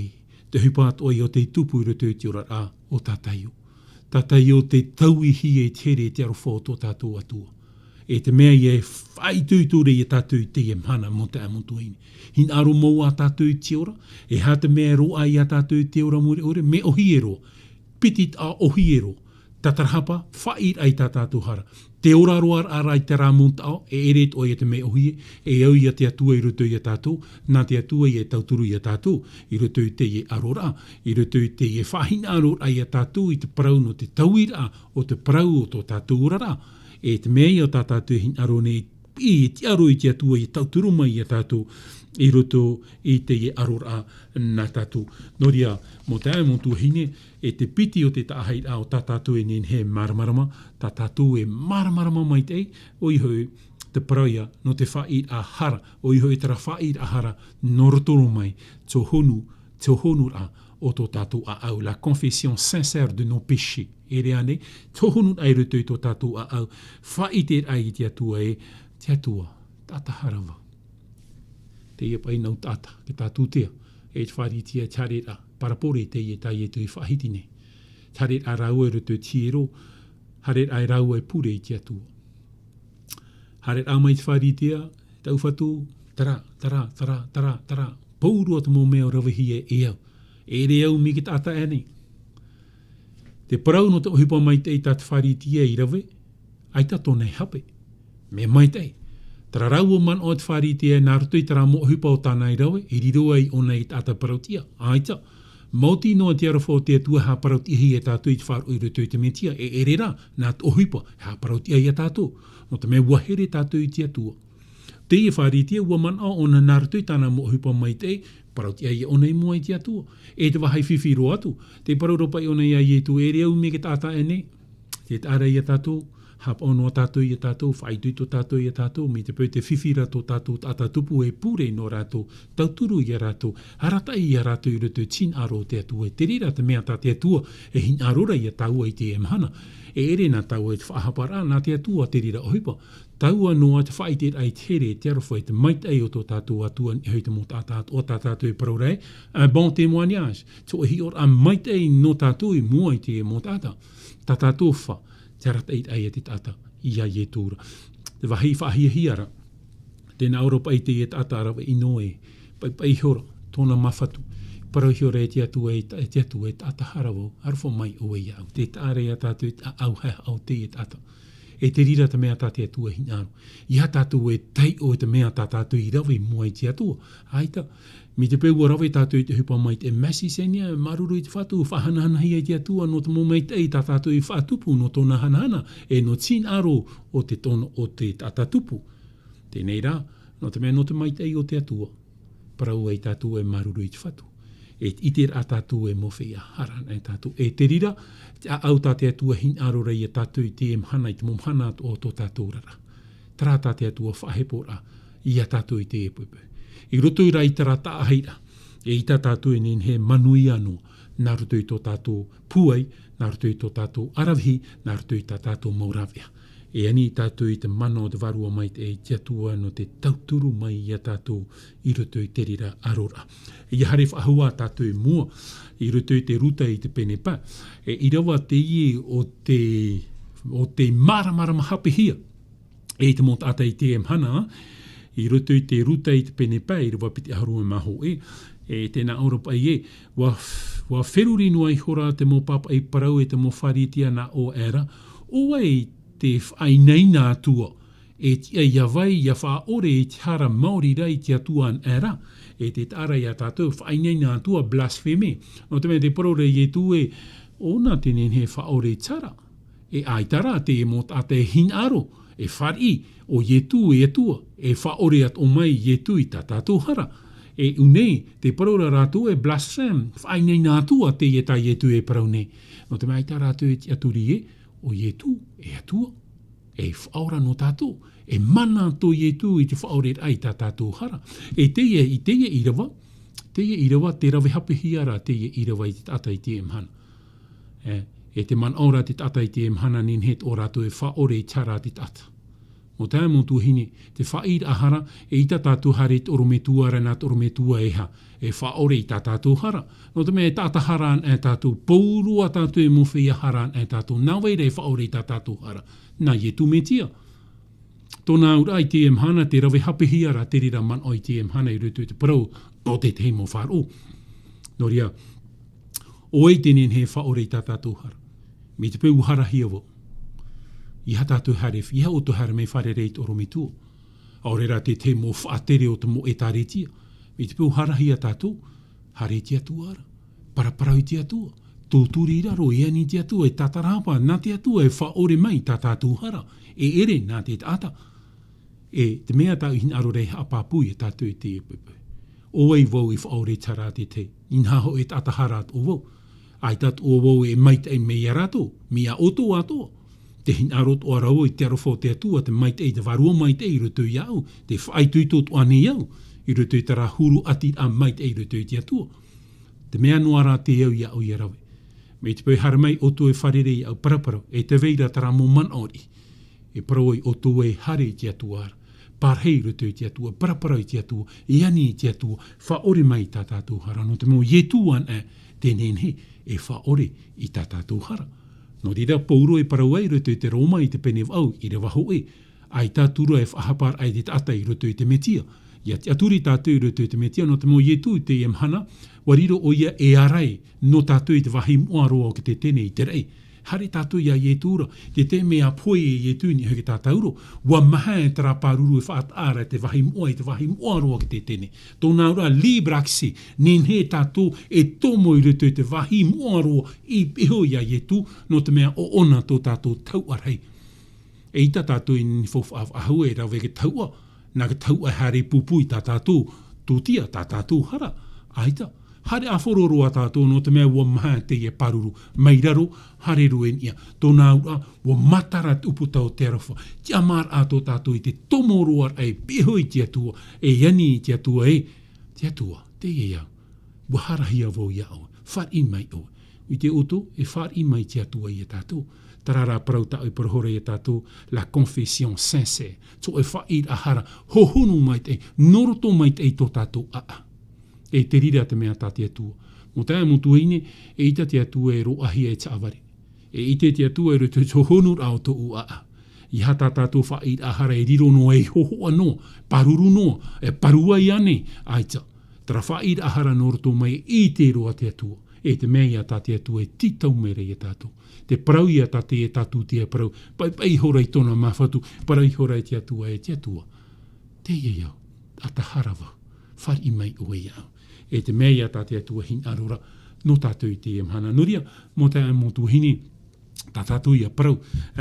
te hupa atoa i o te tupu i roto i te ora a o tātai o. Tātai o te tauihi e tere te arafo tō tātou atua. E te mea i e whai tūture i tātou i te mhana mo te amotu ine. Hin aro mou a tātou i te ora, e hā te mea roa i a tātou i te ora mure ore, me ohi e roa, pitit a ohi e roa. Tatarahapa, whair ai tā tātou hara. Te ora roa ara i te rāmont ao, e eret o i te me ohie, e au i a te atua i roto i a tātou, nā te atua i e tauturu i a tātou, i roto i te i arora, i roto i te i whahina arora i a tātou, i te parau no te tauira o te parau o tō tātou urara, e te mea i o tā tātou hin aro nei, i te aro i te atua i tauturu mai i a tātou, i roto i te i arora nā tātou. Noria, mo te ai mo tu hine, e te piti o te tāhai ao tā tātou e nen he maramarama, tā tātou e maramarama mai te, o i hoi te paraia no te whaid a hara, o i hoi tera whaid a hara, no rotoro mai, tō honu a o tō tātou a au, la confession sincère de nos péchés. E rea ne, tō honu ai roto i tō tātou a au, whaid e ai te atua e, te atua, tāta harawa. Te ia pai nau tata, ke tātou tea, e te whari tia tarera, parapore te ia tai e tui whahitine. Taret a rau e roto tiero, haret ai rau e pure i te atua. Haret au mai te whari tia, tau whatu, tara, paurua te mō mea rawahi e au. E re au mi ki tata ane. Te parau no te ohipa mai te i tata whari tia i rawe, ai tato nei hape, me mai te. Tara rau o man o te whari tia, nā roto i tara mo ohipa o tāna i rawe, i riro ai o nei tata parau tia, aita. Mauti noa te arafo te atua ha parau tihi e tātou i te wharu i roto i te metia, e erera nā te ohipa ha parau tia i a tātou. No te mea wahere tātou i te atua. Te i whari tia ua man o na nā roto i tāna mo ohipa mai te, parau tia i o nei mua i te atua. E te wahai whiwhiro atu, te parau ropa i o nei ai e tu e reu me ke tāta e nei. Te tāra i a tātou, hap ono tātou i a tātou, whaitui tō tātou i a tātou, me te pau te whiwhira tō tātou tata tupu e pure no rātou, tauturu i a rātou, harata i a rātou i roto tin aro te atua, te rira te mea tā te atua, e hin arora i a taua i te emhana, e ere nā taua i te whahapara, nā te atua te rira ohipa, taua noa te whaitet ai tere te arofo i te mait ai o tō tātou atua i hoi te mo tātātou o tātou i parau rei, bon témoignage, tō hi or a mait ai no tātou i mua i te mo tātou wha, te arateit ai te tata i a ie tūra. Te wahi whahiahiara, tēnā Europa i te tata arawa i noe, pai hora, tōna mawhatu, parau hiora e te atua e tata harawau, arwha mai o e au, te tāre a tātou au hea au te tata. E te rira te mea tā te atua hinaro. I ha tātou e tei o te mea tā tātou i rawe mua i te atua. Aita, mi te pēua rawe tātou i te hupa mai te masi senia, maruru i te whatu, whahanahana hi i te atua, no te mō mai tei tā tātou i whatupu, no tōna hanahana, e no tin aro o te tono o te tātatupu. Tēnei rā, no te mea no te mai tei o te atua, parau e tātou e maruru i te whatu. E iter a tātou e mowhi a haran e tātou. E te rira, a au tā te atua hin aro rei e tātou i te mhana i te momhana o tō tātou rara. Tara tā te atua whahepora i a tātou i te epupu. I roto i rai tara tāheira, e i tā tātou e nen he manui anō, nā roto i tō tātou puai, nā roto i tō tātou arawhi, nā roto i tā tātou maurawea. E ani tātou i te mana o te varua mai te te atua no te tauturu mai i a tātou i roto i te rira arora. E i hare whahua tātou i mua i roto i te ruta i te penepa. E i rawa te ie o te maramarama hapehia. E te mo tātai i te emhana, i roto i te ruta i te penepa, i rawa piti harua maho e. E tēnā Europa i e, wa wheruri nua i hora te mo papa i parau e te mo wharitia na o era, o ei te whainaina atua, e tia iawai ia whaore e te hara Māori rei te atua an era, e te tāra ia tātou whainaina atua blaspheme. No te mea te parore i e tu e, ona tenen he whaore tara, e aitara te e mo tāte hin aro, e whari o i e tu e atua, e whaore at o mai i e tu i tā tātou hara, E unei, te paraura rātou e blaspheme, whai nei nātua te e tai e tu e parau nei. No te mai tā rātou e te aturi e, o e tu, e atua, e whaora no tātou, e mana to e tu i te whaore ai tā tātou hara. E te e i rawa, te rawe hape hiara te e i rawa i te tata i te mhana. E te man ora te tata i te mhana nin het o rātou e whaore i tara te tata. Mo tā mo tu hini, te whaid ahara, e i tā tātou hare te orometua rana te orometua eha, e whaore i tā tātou hara. No te mea e tāta hara an e tātou, paurua tātou e mowhi a hara an e tātou, nā weire e whaore i tā tātou hara. Nā ye tu me tia. Tōna ura i te mhana, te rawe hape hiara, te rira man o i te mhana i rutu te parau, o te te mo wharo. No ria, o e tenen he whaore i tā tātou hara. Me te peu hara hiawo. I ha tātou haref, i ha o to hara me whare reit o romitua. Aurera te mo whaatere o te mo e tāretia. Me te peu hara hia tātou, hare te atua ara. Paraparau i te atua. Tōturi raro e ani te atua, e tatarapa, nā te atua, e whaore mai tā tātou hara. E ere nā te ata. E te mea tau hin aro rei apapui e tātou e te e pepe. O ei wau i whaore tara te te. Inhaho e tata harat o wau. Ai tat o wau e mait e mea rato, mea oto atoa. Te hin arot o arau i te arofo te atua, te mait e te varua mait e i rutu i au, te whaituitot o ane i au, i rutu i tara huru ati a mait e i rutu i te atua. Te mea noara te au i au i arawe. Me te pui haramai o tu e wharere i au parapara, e te veira tara mo man ori. E paroi o tu e hare i te atua ara. Parhei rutu i te atua, parapara i te atua, i ani i te atua, whaore mai tā tātou hara. No te mo yetuan e, tenen he, e whaore i tā tātou hara. No rira pauro e parau ai rutu i te roma i te pene au, i rewa ho e. Ai tā tura e whahapar ai te tata i rutu i te metia. Ia te aturi tātou i rutu i te metia, no te mo yetu i te emhana, wariro o ia e arai, no tātou i te wahi moaroa o ki te tene i te rei. Hare tātou ia yetura, ke te mea poe e yetu ni hake tātauro, wa maha e tara paruru e whaat ara te wahi moa i te wahi moaroa ki te tene. Tōna ura libraksi, nen he tātou e tomo i rutu i te wahi moaroa i peho ia yetu, no te mea o ona tō tātou tau arhei. E ita tātou i ni fofa ahu e rawe ke taua, nā ke taua hare pupui tā tātou, tūtia tā tātou hara, aita. Hare a whororo a tātou no te mea ua maha te e paruru, mai raro, hare ruen ia. Tōna ura, ua matara te uputau te arawha. Tia mar a tō tātou i te tomoroar ai peho i te atua, e yani i te atua e, te atua, te e iau. Ua harahia vau iau, whar i mai o. I te oto, e whar i mai te atua i e tātou. Tarara parau tau i parahore i e tātou, la confession sincère. So e wha i ahara, hohonu mai te, noroto mai te i tō tātou a. E te rira te mea tā te atua. Mo tae mo tuine, e ita te atua e roahi e te awari. E ite te atua e rutu te honur au to ua a. I hata tātou whai ahara e riro no e hoho anō, paruru no, e parua i ane, aita. Tara whai ahara no roto mai i te roa te atua. E te mea ia tā te atua e titau mere i tātou. Te parau ia tā te e tātou te parau. Pai hora i tōna mawhatu, parau i hora i te atua e te atua. Te ia iau, ataharawa, whar i mai o e iau. E te mea ia tā te atua hin arora, no tātou i te mhana. Nuria, mo te mo tuhini, tā tātou ia parau,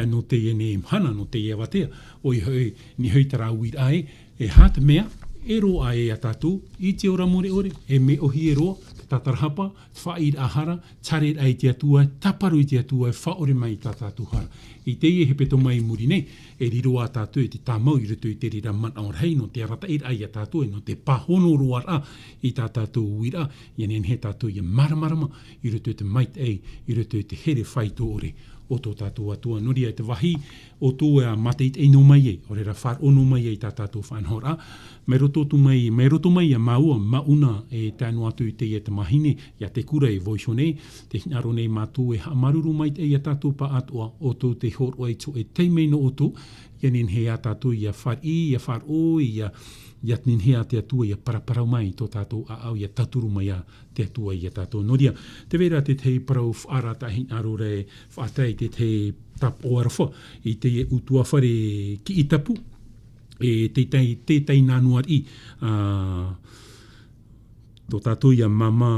no te e ne mhana, no te e watea, o i hoi, ni hoi tara uir ai, e hata mea, e roa e a tātou, i te ora more ore, e me ohi e roa, tatarahapa, whaid ahara, taret ai te atua, taparu i te atua, whaore mai tā tātou hara. I te e hepeto mai muri nei, e riro a tātou i te tāmau i rutu i te rira man aur hei, no te arata ai a tātou, no te pahono roa a i tā tātou uira, i nen he tātou i maramarama, i rutu i te mait ei, i rutu i te here whaito ore, o tō tātou atua nuri ai te wahi, o tō a mateit ei no mai ei, o reira whar o no mai ei tā tātou whanhora, me roto mai a maua, mauna e tānu atu i te i te mahine, ia te kura e voishone, te hinaro nei mātou e hamaruru mai ei a tātou pa atua, o tō te hor o eito e teimei no o tō, ia nen he a tātou ia whar i, ia whar o, ia nen he a te atua ia paraparau mai tō tātou a au ia taturu mai a te atua ia tātou noria. Te vera te tei parau whaara tahi aro re whaatai te tei tap o arawha i te utua whare ki i tapu e te tei nānuar i tō tātou ia mama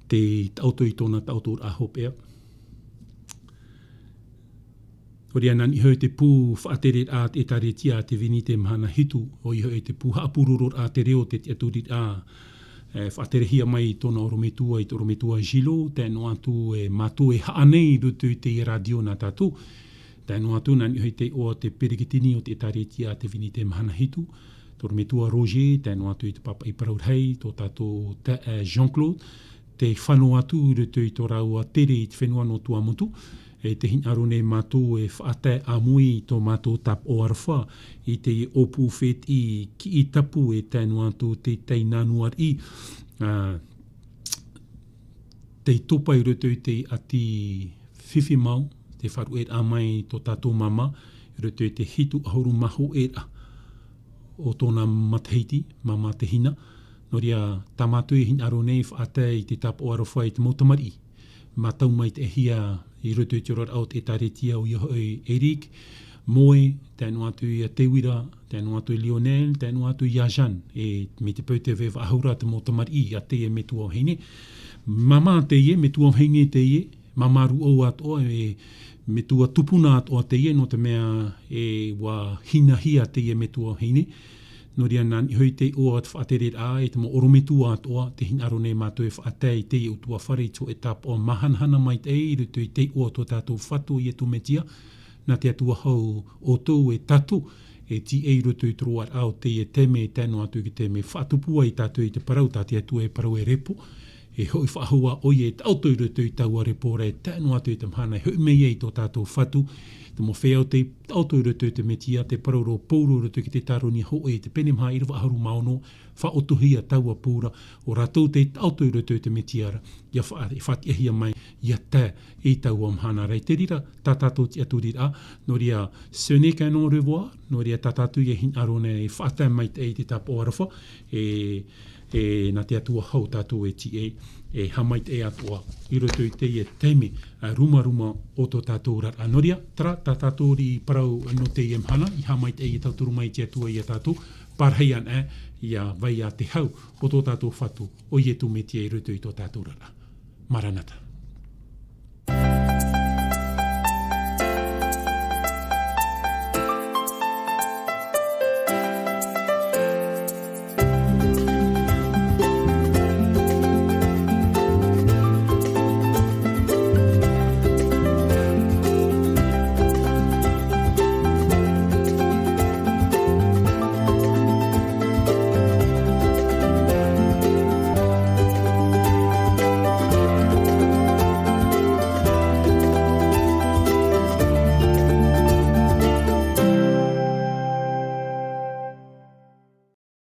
te tauto i tōna tauto a hopea. Oria nan i hoi te pū whaatere a te taretia te vinite mahana hitu, o i hoi te pū haapururur a te reo te aturit a whaaterehia mai tōna orometua i orometua Gilo, tēno atu mātou haanei rutu i te radio nā tātou. Tēno atu nan i hoi te o te perikitini o te taretia te vinite mahana hitu, orometua Roger, tēno atu i te papa i Paraurhei, tō tātou Jean-Claude, te whano atu rutu i tō rau a tere i te whenua no Tuamotu, te hinaro nei mātou whaatai a mui tō mātou tap o arwha i te opu whet i ki i tapu tēnu atu te tei nanuar i te topa i rutu i te ati whiwhi mau, te wharu a mai tō tātou mama, i rutu i te hitu ahuru maho o tōna matahiti, mama te hina, noria tamatu i hinaro nei whaatai i te tap o arwha i te mautamari, matau mai te hia i rutu i te ror au te taretia o iahoi Erik, Moe, tēnu atu i Te Wira, tēnu atu i Lionel, tēnu atu i Yajan, me te pau te wewa ahura te motamari i a te me tua heine. Mama te ie, me tua heine te ie, mamaru au atoa, me tua tupuna atoa te ie, no te mea wa hina hia te ie me tua heine. Noria nan i hoi te oa te whaatere a te mo orometua atoa, te hinaro nei mātou e whaatei te i utua whare tō e tap o mahanhana mai te i rutu i te oa tō tātou whatu i e tō metia, nā te atua hau o tō e tatu, ti e rutu i troar au te e teme tēno atu ki te me whaatupua i tātou i te parau, tā te atua e parau e repo, hoi whaahua oi e tautou rutu i taua repo re tēno atu i te mhana, hoi mei e i tō tātou whatu, te mo whea te auto rutu te metia, te parauro pōro rutu ki te taroni ho e te pene mha irwa aharu maono, whaotuhia taua pūra, o rātou te auto rutu te metiara, ia whaatiahia mai, ia te e taua mhana rei. Te rira, tātātou ti aturira, no ria sene kano revoa, no ria tātātou ia hin arone e whaatai mai te e te tapo arafa, nā te atua hau tātou e ti e hamait e atua i rutu i te i teime ruma o tō tātou rara. Noria, tra tātou ri parau no te i mhana, i hamait e i tauturu mai te atua i a tātou, parhei an i a vai a te hau o tō tātou whatu o i e tu me te i rutu i tō tātou rara. Maranata.